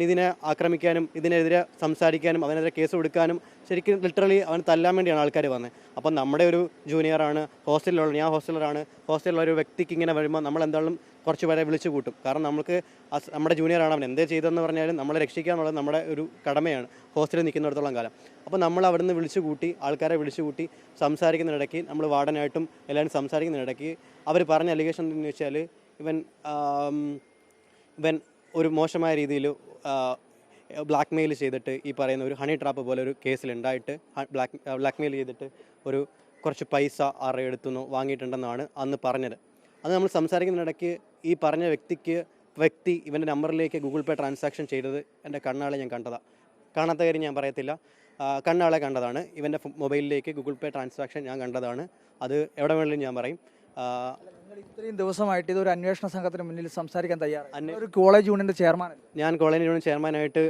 നിതിനെ ആക്രമിക്കാനും ഇതിനെതിരെ സംസാരിക്കാനും അവനെതിരെ കേസ് കൊടുക്കാനും ശരിക്കും ലിറ്ററലി അവൻ തല്ലാൻ വേണ്ടിയാണ് ആൾക്കാർ വന്നത്. അപ്പം നമ്മുടെ ഒരു ജൂനിയറാണ്, ഞാൻ ഹോസ്റ്റലിലുള്ള ഒരു വ്യക്തിക്ക് ഇങ്ങനെ വരുമ്പോൾ നമ്മൾ എന്തായാലും കുറച്ച് പേരെ വിളിച്ചു കൂട്ടും. കാരണം നമുക്ക് നമ്മുടെ ജൂനിയറാണ്, അവൻ എന്തേ ചെയ്തതെന്ന് പറഞ്ഞാലും നമ്മളെ രക്ഷിക്കുക എന്നുള്ളത് നമ്മുടെ ഒരു കടമയാണ് ഹോസ്റ്റലിൽ നിൽക്കുന്നിടത്തോളം കാലം. അപ്പോൾ നമ്മൾ അവിടുന്ന് വിളിച്ചു കൂട്ടി, ആൾക്കാരെ വിളിച്ചു കൂട്ടി സംസാരിക്കുന്നിടയ്ക്ക്, നമ്മൾ വാർഡനായിട്ടും എല്ലാവരും സംസാരിക്കുന്നിടയ്ക്ക് അവർ പറഞ്ഞ അലിഗേഷൻ എന്ന് വെച്ചാൽ ഇവൻ ഒരു മോശമായ രീതിയിൽ ബ്ലാക്ക് മെയിൽ ചെയ്തിട്ട് ഈ പറയുന്ന ഒരു ഹണി ട്രാപ്പ് പോലെ ഒരു കേസിലുണ്ടായിട്ട് ബ്ലാക്ക് മെയിൽ ചെയ്തിട്ട് ഒരു കുറച്ച് പൈസ ആരുടെ അടുത്തുനിന്ന് വാങ്ങിയിട്ടുണ്ടെന്നാണ് അന്ന് പറഞ്ഞത്. അത് നമ്മൾ സംസാരിക്കുന്നിടയ്ക്ക് ഈ പറഞ്ഞ വ്യക്തി ഇവൻ്റെ നമ്പറിലേക്ക് ഗൂഗിൾ പേ ട്രാൻസാക്ഷൻ ചെയ്തത് എൻ്റെ കണ്ണാളെ ഞാൻ കണ്ടതാണ്. കാണാത്ത കാര്യം ഞാൻ പറയത്തില്ല, കണ്ണാളെ കണ്ടതാണ്. ഇവൻ്റെ മൊബൈലിലേക്ക് ഗൂഗിൾ പേ ട്രാൻസാക്ഷൻ ഞാൻ കണ്ടതാണ്. അത് എവിടെ വേണമെങ്കിലും ഞാൻ പറയും. ഇത്രയും ദിവസമായിട്ട് ഇതൊരു അന്വേഷണ സംഘത്തിന് മുന്നിൽ സംസാരിക്കാൻ തയ്യാറാണ്. ഒരു കോളേജ് യൂണിയന്റെ ചെയർമാൻ, ഞാൻ കോളേജ് യൂണിയൻ ചെയർമാനായിട്ട്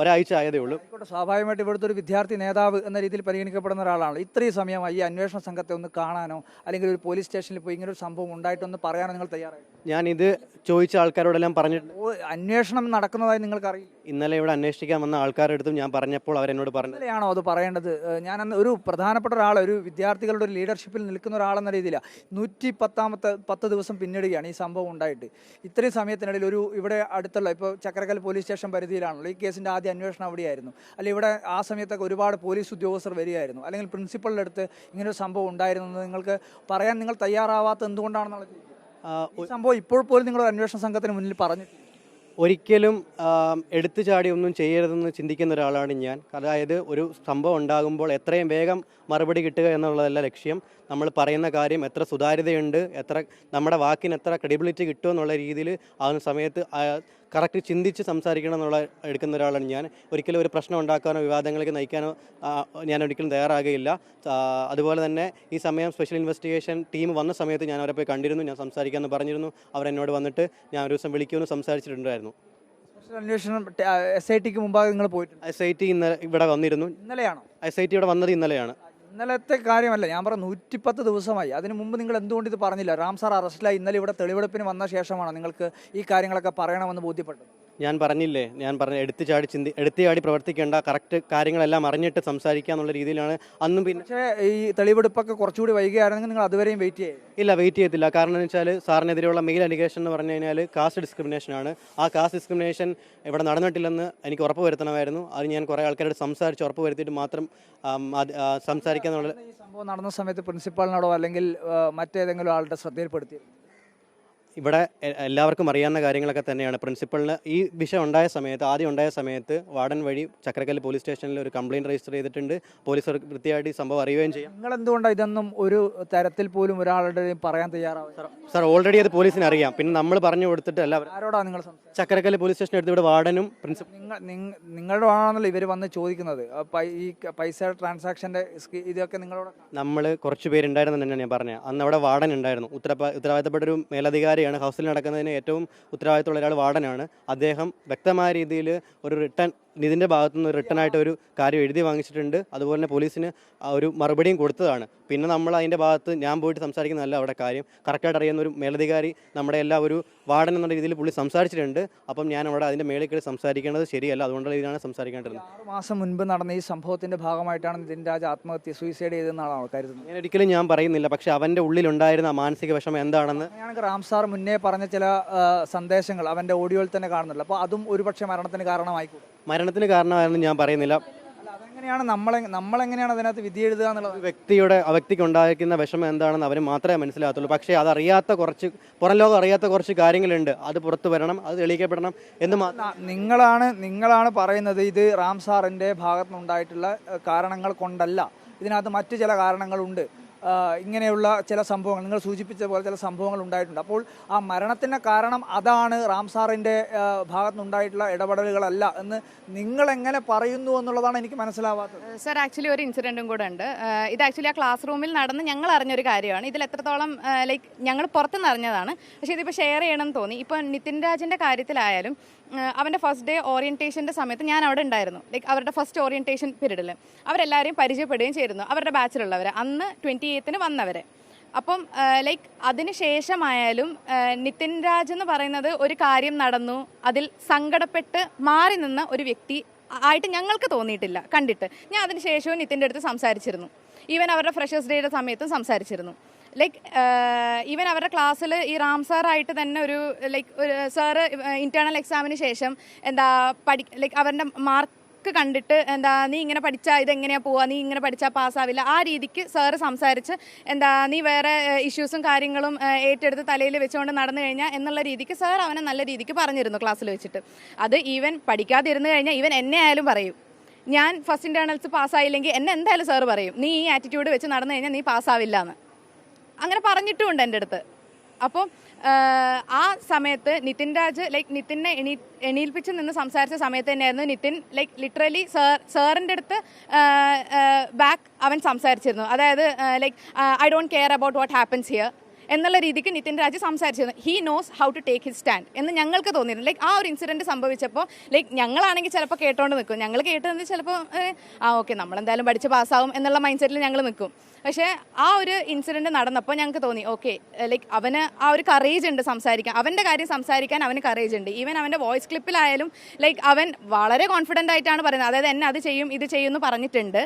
ഒരാഴ്ച ആയതേ ഉള്ളൂ. സ്വാഭാവികമായിട്ട് ഇവിടുത്തെ ഒരു വിദ്യാർത്ഥി നേതാവ് എന്ന രീതിയിൽ പരിഗണിക്കപ്പെടുന്ന ഒരാളാണ്. ഇത്രയും സമയമായി ഈ അന്വേഷണ സംഘത്തെ ഒന്ന് കാണാനോ അല്ലെങ്കിൽ ഒരു പോലീസ് സ്റ്റേഷനിൽ പോയി ഇങ്ങനെ ഒരു സംഭവം ഉണ്ടായിട്ടൊന്ന് പറയാനോ നിങ്ങൾ തയ്യാറായി? ഞാനിത് ചോദിച്ച ആൾക്കാരോടെല്ലാം പറഞ്ഞിട്ടുണ്ട്. അന്വേഷണം നടക്കുന്നതായി നിങ്ങൾക്ക് അറിയില്ല? ഇന്നലെ ഇവിടെ അന്വേഷിക്കാൻ വന്ന ആൾക്കാരുടെ അടുത്തും ഞാൻ പറഞ്ഞപ്പോൾ അവരെന്നോട് പറഞ്ഞു. ഇന്നലെയാണോ അത് പറയേണ്ടത്? ഞാൻ അന്ന് ഒരു പ്രധാനപ്പെട്ട ഒരാൾ, ഒരു വിദ്യാർത്ഥികളുടെ ഒരു ലീഡർഷിപ്പിൽ നിൽക്കുന്ന ഒരാളെന്ന രീതിയിലാണ് 110 ദിവസം പിന്നിടുകയാണ് ഈ സംഭവം ഉണ്ടായിട്ട്. ഇത്രയും സമയത്തിനിടയിൽ ഇവിടെ അടുത്തുള്ള ഇപ്പോൾ ചക്കരക്കൽ പോലീസ് സ്റ്റേഷൻ പരിധിയിലാണല്ലോ ഈ കേസിൻ്റെ ആദ്യ അന്വേഷണം അവിടെയായിരുന്നു. അല്ലെങ്കിൽ ഇവിടെ ആ സമയത്തൊക്കെ ഒരുപാട് പോലീസ് ഉദ്യോഗസ്ഥർ വരികയായിരുന്നു. അല്ലെങ്കിൽ പ്രിൻസിപ്പളിൻ്റെ അടുത്ത് ഇങ്ങനൊരു സംഭവം ഉണ്ടായിരുന്നു നിങ്ങൾക്ക് പറയാൻ നിങ്ങൾ തയ്യാറാവാത്ത എന്തുകൊണ്ടാണെന്നുള്ളത് ഈ സംഭവം ഇപ്പോൾ പോലും നിങ്ങൾ അന്വേഷണ സംഘത്തിന് മുന്നിൽ പറഞ്ഞിട്ടില്ല. ഒരിക്കലും എടുത്തു ചാടി ഒന്നും ചെയ്യരുതെന്ന് ചിന്തിക്കുന്ന ഒരാളാണ് ഞാൻ. അതായത് ഒരു സംഭവം ഉണ്ടാകുമ്പോൾ എത്രയും വേഗം മറുപടി കിട്ടുക എന്നുള്ളതല്ല ലക്ഷ്യം. നമ്മൾ പറയുന്ന കാര്യം എത്ര സുതാര്യതയുണ്ട്, നമ്മുടെ വാക്കിന് എത്ര ക്രെഡിബിലിറ്റി കിട്ടുമെന്നുള്ള രീതിയിൽ ആകുന്ന സമയത്ത് കറക്റ്റ് ചിന്തിച്ച് സംസാരിക്കണം എന്നുള്ള എടുക്കുന്ന ഒരാളാണ് ഞാൻ. ഒരിക്കലും ഒരു പ്രശ്നം ഉണ്ടാക്കാനോ വിവാദങ്ങളിലേക്ക് നയിക്കാനോ ഞാൻ ഒരിക്കലും തയ്യാറാകുകയില്ല. അതുപോലെ തന്നെ ഈ സമയം സ്പെഷ്യൽ ഇൻവെസ്റ്റിഗേഷൻ ടീം വന്ന സമയത്ത് ഞാൻ അവരെ പോയി കണ്ടിരുന്നു, ഞാൻ സംസാരിക്കാമെന്ന് പറഞ്ഞിരുന്നു. അവരെന്നോട് വന്നിട്ട് ഞാൻ ഒരു ദിവസം വിളിക്കുമെന്ന് സംസാരിച്ചിട്ടുണ്ടായിരുന്നു. സ്പെഷ്യൽ അന്വേഷണം SITക്ക് മുമ്പാകെ നിങ്ങൾ പോയിട്ടുണ്ട്? SIT ഇന്ന് ഇവിടെ വന്നിരുന്നു. ഇന്നലെയാണോ? SIT ഇവിടെ വന്നത് ഇന്നലെയാണ്. ഇന്നലത്തെ കാര്യമല്ല ഞാൻ പറഞ്ഞ 110 ദിവസമായി. അതിന് മുമ്പ് നിങ്ങൾ എന്തുകൊണ്ട് ഇത് പറഞ്ഞില്ല? റാം സാർ അറസ്റ്റിലായി ഇന്നലെ ഇവിടെ തെളിവെടുപ്പിന് വന്ന ശേഷമാണ് നിങ്ങൾക്ക് ഈ കാര്യങ്ങളൊക്കെ പറയണമെന്ന് ബോധ്യപ്പെട്ടത്. ഞാൻ പറഞ്ഞില്ലേ, ഞാൻ പറഞ്ഞ എടുത്തുചാടി പ്രവർത്തിക്കേണ്ട, കറക്റ്റ് കാര്യങ്ങളെല്ലാം അറിഞ്ഞിട്ട് സംസാരിക്കുക എന്നുള്ള രീതിയിലാണ് അന്നും. പിന്നെ പക്ഷേ ഈ തെളിവെടുപ്പൊക്കെ കുറച്ചുകൂടി വൈകിയായിരുന്നെങ്കിൽ നിങ്ങൾ അതുവരെയും വെയിറ്റ് ചെയ്യും? ഇല്ല, വെയിറ്റ് ചെയ്യത്തില്ല. കാരണം എന്ന് വെച്ചാൽ സാറിനെതിരെയുള്ള മെയിൽ അലിഗേഷൻ എന്ന് പറഞ്ഞു കഴിഞ്ഞാൽ കാസ്റ്റ് ഡിസ്ക്രിമിനേഷനാണ്. ആ കാസ്റ്റ് ഡിസ്ക്രിമിനേഷൻ ഇവിടെ നടന്നിട്ടില്ലെന്ന് എനിക്ക് ഉറപ്പ് വരുത്തണമായിരുന്നു. അത് ഞാൻ കുറേ ആൾക്കാരോട് സംസാരിച്ച് ഉറപ്പ് വരുത്തിയിട്ട് മാത്രം സംസാരിക്കുക എന്നുള്ളത്. ഈ സംഭവം നടന്ന സമയത്ത് പ്രിൻസിപ്പാളിനോടോ അല്ലെങ്കിൽ മറ്റേതെങ്കിലും ആളുടെ ശ്രദ്ധയിൽപ്പെടുത്തി? ഇവിടെ എല്ലാവർക്കും അറിയാവുന്ന കാര്യങ്ങളൊക്കെ തന്നെയാണ്. പ്രിൻസിപ്പളിന് ഈ വിഷയം ആദ്യം ഉണ്ടായ സമയത്ത് വാർഡൻ വഴി ചക്കരക്കല്ല് പോലീസ് സ്റ്റേഷനിൽ ഒരു കംപ്ലയിൻറ്റ് രജിസ്റ്റർ ചെയ്തിട്ടുണ്ട്. പോലീസ് കൃത്യമായിട്ട് ഈ സംഭവം അറിയുകയും ചെയ്യും. നിങ്ങൾ എന്തുകൊണ്ടാണ് ഇതൊന്നും ഒരു തരത്തിൽ പോലും ഒരാളുടെ പറയാൻ തയ്യാറാവുക? സാർ, ഓൾറെഡി അത് പോലീസിന് അറിയാം. പിന്നെ നമ്മൾ പറഞ്ഞു കൊടുത്തിട്ട് എല്ലാവരും. ആരോടാണ് നിങ്ങൾ ചക്കരക്കല്ല് പോലീസ് സ്റ്റേഷൻ എടുത്ത് ഇവിടെ വാർഡനും പ്രിൻസിപ്പൽ നിങ്ങളുടെ ആണല്ലോ ഇവർ വന്ന് ചോദിക്കുന്നത്. ഈ പൈസ ട്രാൻസാക്ഷൻ്റെ ഇതൊക്കെ നിങ്ങളോട് നമ്മൾ കുറച്ച് പേരുണ്ടായിരുന്നു തന്നെ ഞാൻ പറഞ്ഞത്. അന്ന് അവിടെ വാർഡൻ ഉണ്ടായിരുന്നു. ഉത്തരവാദിത്തപ്പെട്ട ഒരു മേലധികാരി ഹൗസിൽ നടക്കുന്നതിന് ഏറ്റവും ഉത്തരവാദിത്തമുള്ള ഒരാൾ വാർഡനാണ്. അദ്ദേഹം വ്യക്തമായ രീതിയിൽ ഒരു റിട്ടേൺ ഇതിൻ്റെ ഭാഗത്തുനിന്ന് റിട്ടേണായിട്ട് ഒരു കാര്യം എഴുതി വാങ്ങിച്ചിട്ടുണ്ട്. അതുപോലെ തന്നെ പോലീസിന് ഒരു മറുപടിയും കൊടുത്തതാണ്. പിന്നെ നമ്മൾ അതിൻ്റെ ഭാഗത്ത് ഞാൻ പോയിട്ട് സംസാരിക്കുന്നതല്ല അവിടെ കാര്യം. കറക്റ്റായിട്ട് അറിയുന്ന ഒരു മേലധികാരി നമ്മുടെ എല്ലാ ഒരു വാർഡൻ എന്നുള്ള രീതിയിൽ പുള്ളി സംസാരിച്ചിട്ടുണ്ട്. അപ്പം ഞാൻ അവിടെ അതിൻ്റെ മേളിൽ കയറി സംസാരിക്കേണ്ടത് ശരിയല്ല. അതുകൊണ്ടുള്ള ഇതിനാണ് സംസാരിക്കേണ്ടത്. 6 മാസം മുൻപ് നടന്ന ഈ സംഭവത്തിൻ്റെ ഭാഗമായിട്ടാണ് നിതിൻ രാജ് സൂയിസൈഡ് ചെയ്തതെന്നാണ് കരുതുന്നത്? ഞാൻ ഒരിക്കലും ഞാൻ പറയുന്നില്ല. പക്ഷേ അവൻ്റെ ഉള്ളിലുണ്ടായിരുന്ന മാനസിക വിഷമം എന്താണെന്ന് റാം സാർ മുന്നേ പറഞ്ഞ ചില സന്ദേശങ്ങൾ അവൻ്റെ ഓഡിയോയിൽ തന്നെ കാണുന്നില്ല. അപ്പോൾ അതും ഒരുപക്ഷെ മരണത്തിന് കാരണമായിക്കൂടെ? മരണത്തിന് കാരണമായെന്ന് ഞാൻ പറയുന്നില്ല. അതെങ്ങനെയാണ് നമ്മളെങ്ങനെയാണ് അതിനകത്ത് വിധി എഴുതുക എന്നുള്ളത്? വ്യക്തിക്ക് ഉണ്ടായിരിക്കുന്ന വിഷമം എന്താണെന്ന് അവന് മാത്രമേ മനസ്സിലാകത്തുള്ളൂ. പക്ഷേ അതറിയാത്ത പുറം ലോകം അറിയാത്ത കുറച്ച് കാര്യങ്ങളുണ്ട്. അത് പുറത്തു വരണം, അത് തെളിയിക്കപ്പെടണം എന്ന് നിങ്ങളാണ് പറയുന്നത്. ഇത് റാം സാറിൻ്റെ ഭാഗത്തുനിന്നുണ്ടായിട്ടുള്ള കാരണങ്ങൾ കൊണ്ടല്ല, ഇതിനകത്ത് മറ്റു ചില കാരണങ്ങളുണ്ട്. ഇങ്ങനെയുള്ള ചില സംഭവങ്ങൾ നിങ്ങൾ സൂചിപ്പിച്ച പോലെ ചില സംഭവങ്ങൾ ഉണ്ടായിട്ടുണ്ട്. അപ്പോൾ ആ മരണത്തിന് കാരണം അതാണ്, റാം സാറിൻ്റെ ഭാഗത്തുനിന്നുണ്ടായിട്ടുള്ള ഇടപെടലുകളല്ല എന്ന് നിങ്ങൾ എങ്ങനെ പറയുന്നു എന്നുള്ളതാണ് എനിക്ക് മനസ്സിലാവാത്തത്. സർ, ആക്ച്വലി ഒരു ഇൻസിഡൻറ്റും കൂടെ ഉണ്ട്. ഇത് ആക്ച്വലി ആ ക്ലാസ് റൂമിൽ നടന്ന് ഞങ്ങൾ അറിഞ്ഞൊരു കാര്യമാണ്. ഇതിൽ എത്രത്തോളം ഞങ്ങൾ പുറത്തുനിന്ന് അറിഞ്ഞതാണ്. പക്ഷേ ഇതിപ്പോൾ ഷെയർ ചെയ്യണമെന്ന് തോന്നി. ഇപ്പോൾ നിതിൻ രാജിൻ്റെ കാര്യത്തിലായാലും അവൻ്റെ ഫസ്റ്റ് ഡേ ഓറിയൻറ്റേഷൻ്റെ സമയത്ത് ഞാൻ അവിടെ ഉണ്ടായിരുന്നു. അവരുടെ ഫസ്റ്റ് ഓറിയൻറ്റേഷൻ പീരീഡിൽ അവരെല്ലാവരെയും പരിചയപ്പെടുകയും ചെയ്തിരുന്നു, അവരുടെ ബാച്ചിലുള്ളവർ, അന്ന് 28th വന്നവരെ. അപ്പം ലൈക്ക് അതിന് ശേഷമായാലും നിതിൻ രാജ് എന്ന് പറയുന്നത് ഒരു കാര്യം നടന്നു അതിൽ സങ്കടപ്പെട്ട് മാറി നിന്ന ഒരു വ്യക്തി ആയിട്ട് ഞങ്ങൾക്ക് തോന്നിയിട്ടില്ല കണ്ടിട്ട്. ഞാൻ അതിന് ശേഷവും നിതിൻ്റെ അടുത്ത് സംസാരിച്ചിരുന്നു. ഈവൻ അവരുടെ ഫ്രഷേഴ്സ് ഡേയുടെ സമയത്തും സംസാരിച്ചിരുന്നു. ലൈക്ക് ഈവൻ അവരുടെ ക്ലാസ്സിൽ ഈ റാം സാറായിട്ട് തന്നെ ഒരു ലൈക്ക് ഒരു സാറ് ഇൻറ്റേർണൽ എക്സാമിന് ശേഷം എന്താ ലൈക്ക് അവരുടെ മാർക്ക് കണ്ടിട്ട് എന്താ നീ ഇങ്ങനെ പഠിച്ചാൽ ഇതെങ്ങനെയാണ് പോവുക, നീ ഇങ്ങനെ പഠിച്ചാൽ പാസ്സാവില്ല, ആ രീതിക്ക് സാറ് സംസാരിച്ച് എന്താ നീ വേറെ ഇഷ്യൂസും കാര്യങ്ങളും ഏറ്റെടുത്ത് തലയിൽ വെച്ചുകൊണ്ട് നടന്നു കഴിഞ്ഞാൽ എന്നുള്ള രീതിക്ക് സാർ അവനെ നല്ല രീതിക്ക് പറഞ്ഞിരുന്നു ക്ലാസ്സിൽ വെച്ചിട്ട്. അത് ഈവൻ പഠിക്കാതിരുന്നു കഴിഞ്ഞാൽ ഈവൻ എന്നെ ആയാലും പറയും. ഞാൻ ഫസ്റ്റ് ഇൻറ്റേർണൽസ് പാസ്സായില്ലെങ്കിൽ എന്നെ എന്തായാലും സാറ് പറയും നീ ഈ ആറ്റിറ്റ്യൂഡ് വെച്ച് നടന്നു കഴിഞ്ഞാൽ നീ പാസ്സാവില്ല എന്ന്. അങ്ങനെ പറഞ്ഞിട്ടുമുണ്ട് എൻ്റെ അടുത്ത്. അപ്പോൾ ആ സമയത്ത് നിതിൻ രാജ് ലൈക്ക് നിതിനെ എണീൽപ്പിച്ച് നിന്ന് സംസാരിച്ച സമയത്ത് തന്നെയായിരുന്നു നിതിൻ ലൈക്ക് ലിറ്ററലി സാറിൻ്റെ അടുത്ത് ബാക്ക് അവൻ സംസാരിച്ചിരുന്നു. അതായത് like I don't care about what happens here എന്നുള്ള രീതിക്ക് നിതിൻ രാജ് സംസാരിച്ചിരുന്നു. He knows how to take his stand എന്ന് ഞങ്ങൾക്ക് തോന്നിയിരുന്നു. ലൈക്ക് ആ ഒരു ഇൻസിഡൻറ്റ് സംഭവിച്ചപ്പോൾ ലൈക്ക് ഞങ്ങളാണെങ്കിൽ ചിലപ്പോൾ കേട്ടോണ്ട് നിൽക്കും. ഞങ്ങൾ കേട്ടത് ചിലപ്പോൾ ഓക്കെ നമ്മളെന്തായാലും പഠിച്ച് പാസ്സാവും എന്നുള്ള മൈൻഡ് സെറ്റിൽ ഞങ്ങൾ നിൽക്കും. പക്ഷേ ആ ഒരു ഇൻസിഡൻറ്റ് നടന്നപ്പോൾ ഞങ്ങൾക്ക് തോന്നി ഓക്കെ ലൈക്ക് അവന് ആ ഒരു കറേജ് ഉണ്ട് സംസാരിക്കാൻ, അവൻ്റെ കാര്യം സംസാരിക്കാൻ അവന് കറേജ് ഉണ്ട്. ഈവൻ അവൻ്റെ വോയിസ് ക്ലിപ്പിലായാലും ലൈക്ക് അവൻ വളരെ കോൺഫിഡൻ്റ് ആയിട്ടാണ് പറയുന്നത്. അതായത് എന്നെ അത് ചെയ്യും ഇത് ചെയ്യും എന്ന് പറഞ്ഞിട്ടുണ്ട്.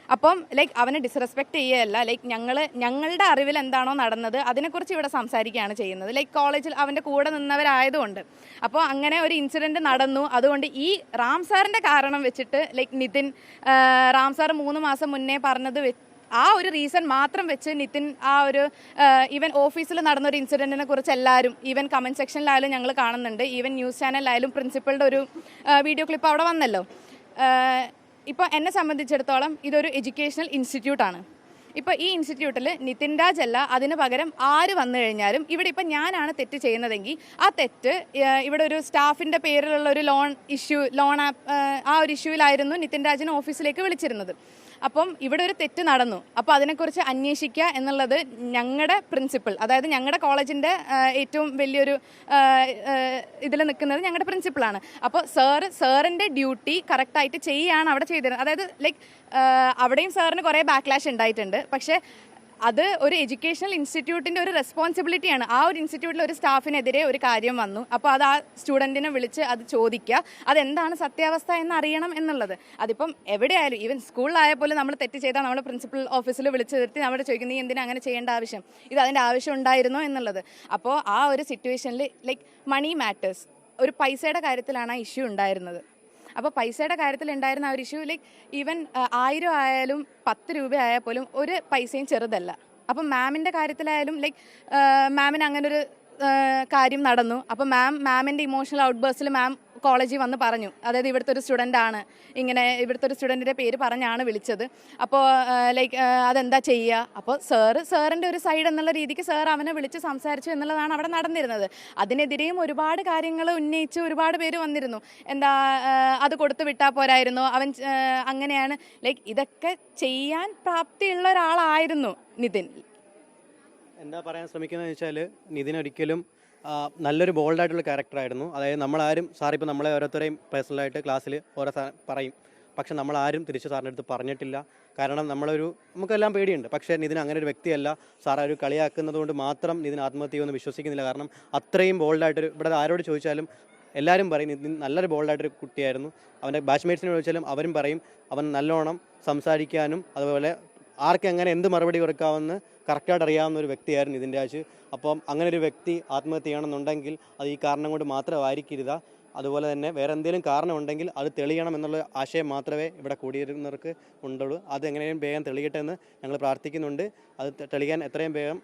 അപ്പം ലൈക്ക് അവനെ ഡിസ്റെസ്പെക്റ്റ് ചെയ്യുകയല്ല, ലൈക്ക് ഞങ്ങളുടെ അറിവിൽ എന്താണോ നടന്നത് അതിനെക്കുറിച്ച് ഇവിടെ സംസാരിക്കുകയാണ് ചെയ്യുന്നത്. ലൈക്ക് കോളേജിൽ അവൻ്റെ കൂടെ നിന്നവരായതുകൊണ്ട്. അപ്പോൾ അങ്ങനെ ഒരു ഇൻസിഡൻറ്റ് നടന്നു. അതുകൊണ്ട് ഈ റാം സാറിൻ്റെ കാരണം വെച്ചിട്ട് ലൈക്ക് നിതിൻ റാം സാർ 3 മാസം മുന്നേ പറഞ്ഞത് ആ ഒരു റീസൺ മാത്രം വെച്ച് നിതിൻ ആ ഒരു ഈവൻ ഓഫീസിൽ നടന്നൊരു ഇൻസിഡൻറ്റിനെ കുറിച്ച് എല്ലാവരും ഈവൻ കമൻറ്റ് സെക്ഷനിലായാലും ഞങ്ങൾ കാണുന്നുണ്ട്. ഈവൻ ന്യൂസ് ചാനലിലായാലും പ്രിൻസിപ്പളുടെ ഒരു വീഡിയോ ക്ലിപ്പ് അവിടെ വന്നല്ലോ. ഇപ്പോൾ എന്നെ സംബന്ധിച്ചിടത്തോളം ഇതൊരു എഡ്യൂക്കേഷണൽ ഇൻസ്റ്റിറ്റ്യൂട്ടാണ്. ഇപ്പോൾ ഈ ഇൻസ്റ്റിറ്റ്യൂട്ടിൽ നിതിൻ രാജ് അല്ല, അതിന് പകരം ആര് വന്നു കഴിഞ്ഞാലും ഇവിടെ ഇപ്പം ഞാനാണ് തെറ്റ് ചെയ്യുന്നതെങ്കിൽ ആ തെറ്റ് ഇവിടെ ഒരു സ്റ്റാഫിൻ്റെ പേരിലുള്ള ഒരു ലോൺ ആ ഒരു ഇഷ്യൂവിലായിരുന്നു നിതിൻ രാജിനെ ഓഫീസിലേക്ക് വിളിച്ചിരുന്നത്. അപ്പം ഇവിടെ ഒരു തെറ്റ് നടന്നു, അപ്പോൾ അതിനെക്കുറിച്ച് അന്വേഷിക്കുക എന്നുള്ളത് ഞങ്ങളുടെ പ്രിൻസിപ്പിൾ, അതായത് ഞങ്ങളുടെ കോളേജിൻ്റെ ഏറ്റവും വലിയൊരു ഇതിൽ നിൽക്കുന്നത് ഞങ്ങളുടെ പ്രിൻസിപ്പിളാണ്. അപ്പോൾ സാറിൻ്റെ ഡ്യൂട്ടി കറക്റ്റായിട്ട് ചെയ്യുകയാണ് അവിടെ ചെയ്തിരുന്നത്. അതായത് ലൈക്ക് അവിടെയും സാറിന് കുറേ ബാക്ക്ലാഷ് ഉണ്ടായിട്ടുണ്ട്. പക്ഷേ അത് ഒരു എഡ്യൂക്കേഷണൽ ഇൻസ്റ്റിറ്റ്യൂട്ടിൻ്റെ ഒരു റെസ്പോൺസിബിലിറ്റിയാണ്. ആ ഒരു ഇൻസ്റ്റിറ്റ്യൂട്ടിൽ ഒരു സ്റ്റാഫിനെതിരെ ഒരു കാര്യം വന്നു, അപ്പോൾ അത് ആ സ്റ്റുഡൻറ്റിനെ വിളിച്ച് അത് ചോദിക്കുക, അതെന്താണ് സത്യാവസ്ഥ എന്നറിയണം എന്നുള്ളത്. അതിപ്പം എവിടെയായാലും ഈവൻ സ്കൂളിലായാൽ പോലും നമ്മൾ തെറ്റ് ചെയ്താൽ നമ്മൾ പ്രിൻസിപ്പൽ ഓഫീസിൽ വിളിച്ച് നിർത്തി നമ്മൾ ചോദിക്കും നീ എന്തിനാ അങ്ങനെ ചെയ്യേണ്ട ആവശ്യം, ഇത് അതിൻ്റെ ആവശ്യം ഉണ്ടായിരുന്നോ എന്നുള്ളത്. അപ്പോൾ ആ ഒരു സിറ്റുവേഷനിൽ ലൈക്ക് മണി മാറ്റേഴ്സ്, ഒരു പൈസയുടെ കാര്യത്തിലാണ് ആ ഇഷ്യൂ ഉണ്ടായിരുന്നത്. അപ്പോൾ പൈസയുടെ കാര്യത്തിൽ ഉണ്ടായിരുന്ന ആ ഒരു ഇഷ്യൂ ലൈക്ക് ഈവൻ 1000 ആയാലും 10 രൂപ ആയാൽ പോലും ഒരു പൈസയും ചെറുതല്ല. അപ്പം മാമിൻ്റെ കാര്യത്തിലായാലും ലൈക്ക് മാമിന് അങ്ങനൊരു കാര്യം നടന്നു. അപ്പോൾ മാമിൻ്റെ ഇമോഷണൽ ഔട്ട്ബേഴ്സിൽ മാം കോളേജിൽ വന്ന് പറഞ്ഞു, അതായത് ഇവിടുത്തെ ഒരു സ്റ്റുഡൻ്റ് ആണ്, ഇങ്ങനെ ഇവിടുത്തെ ഒരു സ്റ്റുഡൻറ്റിൻ്റെ പേര് പറഞ്ഞാണ് വിളിച്ചത്, അപ്പോൾ ലൈക്ക് അതെന്താ ചെയ്യുക. അപ്പോൾ സാറിൻ്റെ ഒരു സൈഡ് എന്നുള്ള രീതിക്ക് സാർ അവനെ വിളിച്ച് സംസാരിച്ചു എന്നുള്ളതാണ് അവിടെ നടന്നിരുന്നത്. അതിനെതിരെയും ഒരുപാട് കാര്യങ്ങൾ ഉന്നയിച്ച് ഒരുപാട് പേര് വന്നിരുന്നു. എന്താ അത് കൊടുത്തു വിട്ടാൽ പോരായിരുന്നു, അവൻ അങ്ങനെയാണ്, ലൈക്ക് ഇതൊക്കെ ചെയ്യാൻ പ്രാപ്തിയുള്ള ഒരാളായിരുന്നു നിതിൻ. എന്താ പറയാൻ ശ്രമിക്കുന്നതെന്ന് വെച്ചാൽ നിതിൻ ഒരിക്കലും നല്ലൊരു ബോൾഡായിട്ടുള്ള ക്യാരക്ടറായിരുന്നു. അതായത് നമ്മളാരും സാറിപ്പോൾ നമ്മളെ ഓരോരുത്തരെയും പേഴ്സണലായിട്ട് ക്ലാസ്സിൽ ഓരോ പറയും, പക്ഷെ നമ്മളാരും തിരിച്ച് സാറിൻ്റെ അടുത്ത് പറഞ്ഞിട്ടില്ല. കാരണം നമുക്കെല്ലാം പേടിയുണ്ട്. പക്ഷേ നിതിൻ അങ്ങനെ ഒരു വ്യക്തിയല്ല. സാർ ഒരു കളിയാക്കുന്നത് കൊണ്ട് മാത്രം നിതിൻ ആത്മഹത്യ ചെയ്യുമെന്ന് വിശ്വസിക്കുന്നില്ല. കാരണം അത്രയും ബോൾഡായിട്ടൊരു ഇവിടെ ആരോട് ചോദിച്ചാലും എല്ലാവരും പറയും നിതിൻ നല്ലൊരു ബോൾഡായിട്ടൊരു കുട്ടിയായിരുന്നു. അവൻ്റെ ബാച്ച്മേറ്റ്സിനോട് ചോദിച്ചാലും അവരും പറയും അവൻ നല്ലോണം സംസാരിക്കാനും അതുപോലെ ആർക്ക് എങ്ങനെ എന്ത് മറുപടി കൊടുക്കാമെന്ന് കറക്റ്റായിട്ട് അറിയാവുന്ന ഒരു വ്യക്തിയായിരുന്നു നിതിൻ രാജ്. അപ്പം അങ്ങനെ ഒരു വ്യക്തി ആത്മഹത്യ ചെയ്യണമെന്നുണ്ടെങ്കിൽ അത് ഈ കാരണം കൊണ്ട് മാത്രമായിരിക്കരുത്. അതുപോലെ തന്നെ വേറെ എന്തെങ്കിലും കാരണം ഉണ്ടെങ്കിൽ അത് തെളിയണം എന്നുള്ള ആശയം മാത്രമേ ഇവിടെ കൂടിയിരുന്നവർക്ക് ഉണ്ടുള്ളൂ. അത് എങ്ങനെയും വേഗം തെളിയട്ടെ എന്ന് ഞങ്ങൾ പ്രാർത്ഥിക്കുന്നുണ്ട്. അത് തെളിയാൻ എത്രയും വേഗം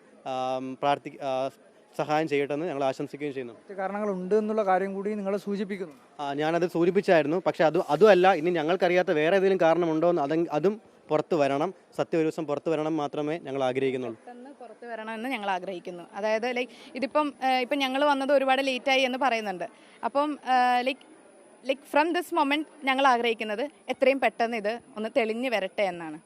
സഹായം ചെയ്യട്ടെ എന്ന് ഞങ്ങൾ ആശംസിക്കുകയും ചെയ്യുന്നു. കാരണങ്ങളുണ്ട് എന്നുള്ള കാര്യം കൂടി നിങ്ങൾ സൂചിപ്പിക്കുന്നു. ഞാനത് സൂചിപ്പിച്ചായിരുന്നു. പക്ഷെ അതുമല്ല, ഇനി ഞങ്ങൾക്കറിയാത്ത വേറെ ഏതെങ്കിലും കാരണമുണ്ടോ എന്ന് അതും പുറത്ത് വരണം. സത്യം ഒരു ദിവസം പുറത്ത് വരണം മാത്രമേ ഞങ്ങൾ ആഗ്രഹിക്കുന്നുള്ളൂ. പുറത്ത് വരണമെന്ന് ഞങ്ങൾ ആഗ്രഹിക്കുന്നു. അതായത് ഇപ്പം ഞങ്ങൾ വന്നത് ഒരുപാട് ലേറ്റായി എന്ന് പറയുന്നുണ്ട്. അപ്പം ലൈക്ക് ഫ്രം ദിസ് മൊമെന്റ് ഞങ്ങൾ ആഗ്രഹിക്കുന്നത് എത്രയും പെട്ടെന്ന് ഇത് ഒന്ന് തെളിഞ്ഞു വരട്ടെ എന്നാണ്.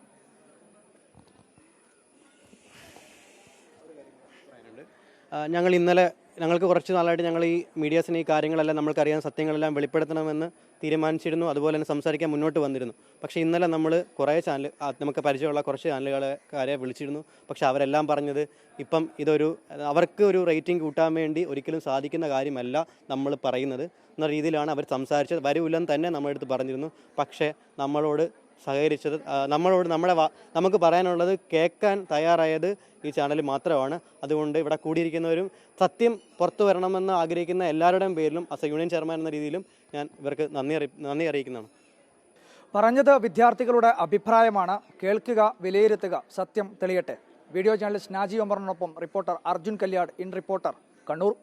ഞങ്ങൾ ഇന്നലെ ഞങ്ങൾക്ക് കുറച്ച് നാളായിട്ട് ഞങ്ങൾ ഈ മീഡിയാസിന് ഈ കാര്യങ്ങളെല്ലാം നമ്മൾക്കറിയാൻ സത്യങ്ങളെല്ലാം വെളിപ്പെടുത്തണമെന്ന് തീരുമാനിച്ചിരുന്നു. അതുപോലെ തന്നെ സംസാരിക്കാൻ മുന്നോട്ട് വന്നിരുന്നു. പക്ഷേ ഇന്നലെ നമ്മൾ കുറേ നമുക്ക് പരിചയമുള്ള കുറച്ച് ചാനലുകാരെ വിളിച്ചിരുന്നു. പക്ഷേ അവരെല്ലാം പറഞ്ഞത് ഇപ്പം ഇതൊരു അവർക്ക് ഒരു റേറ്റിംഗ് കൂട്ടാൻ വേണ്ടി ഒരിക്കലും സാധിക്കുന്ന കാര്യമല്ല നമ്മൾ പറയുന്നത് എന്ന രീതിയിലാണ് അവർ സംസാരിച്ചത്. വരൂല്ലെന്ന് തന്നെ നമ്മളെടുത്ത് പറഞ്ഞിരുന്നു. പക്ഷേ നമ്മളോട് സഹകരിച്ചത് നമുക്ക് പറയാനുള്ളത് കേൾക്കാൻ തയ്യാറായത് ഈ ചാനൽ മാത്രമാണ്. അതുകൊണ്ട് ഇവിടെ കൂടിയിരിക്കുന്നവരും സത്യം പുറത്തു വരണമെന്ന് ആഗ്രഹിക്കുന്ന എല്ലാവരുടെയും പേരിലും ആസ് എ യൂണിയൻ ചെയർമാൻ എന്ന രീതിയിലും ഞാൻ ഇവർക്ക് നന്ദി അറിയിക്കുന്നതാണ്. പറഞ്ഞത് വിദ്യാർത്ഥികളുടെ അഭിപ്രായമാണ്. കേൾക്കുക, വിലയിരുത്തുക, സത്യം തെളിയട്ടെ. വീഡിയോ ജേർണലിസ്റ്റ് നാജി ഒമറിനൊപ്പം reporter Arjun Kalyad, in reporter, Kannur.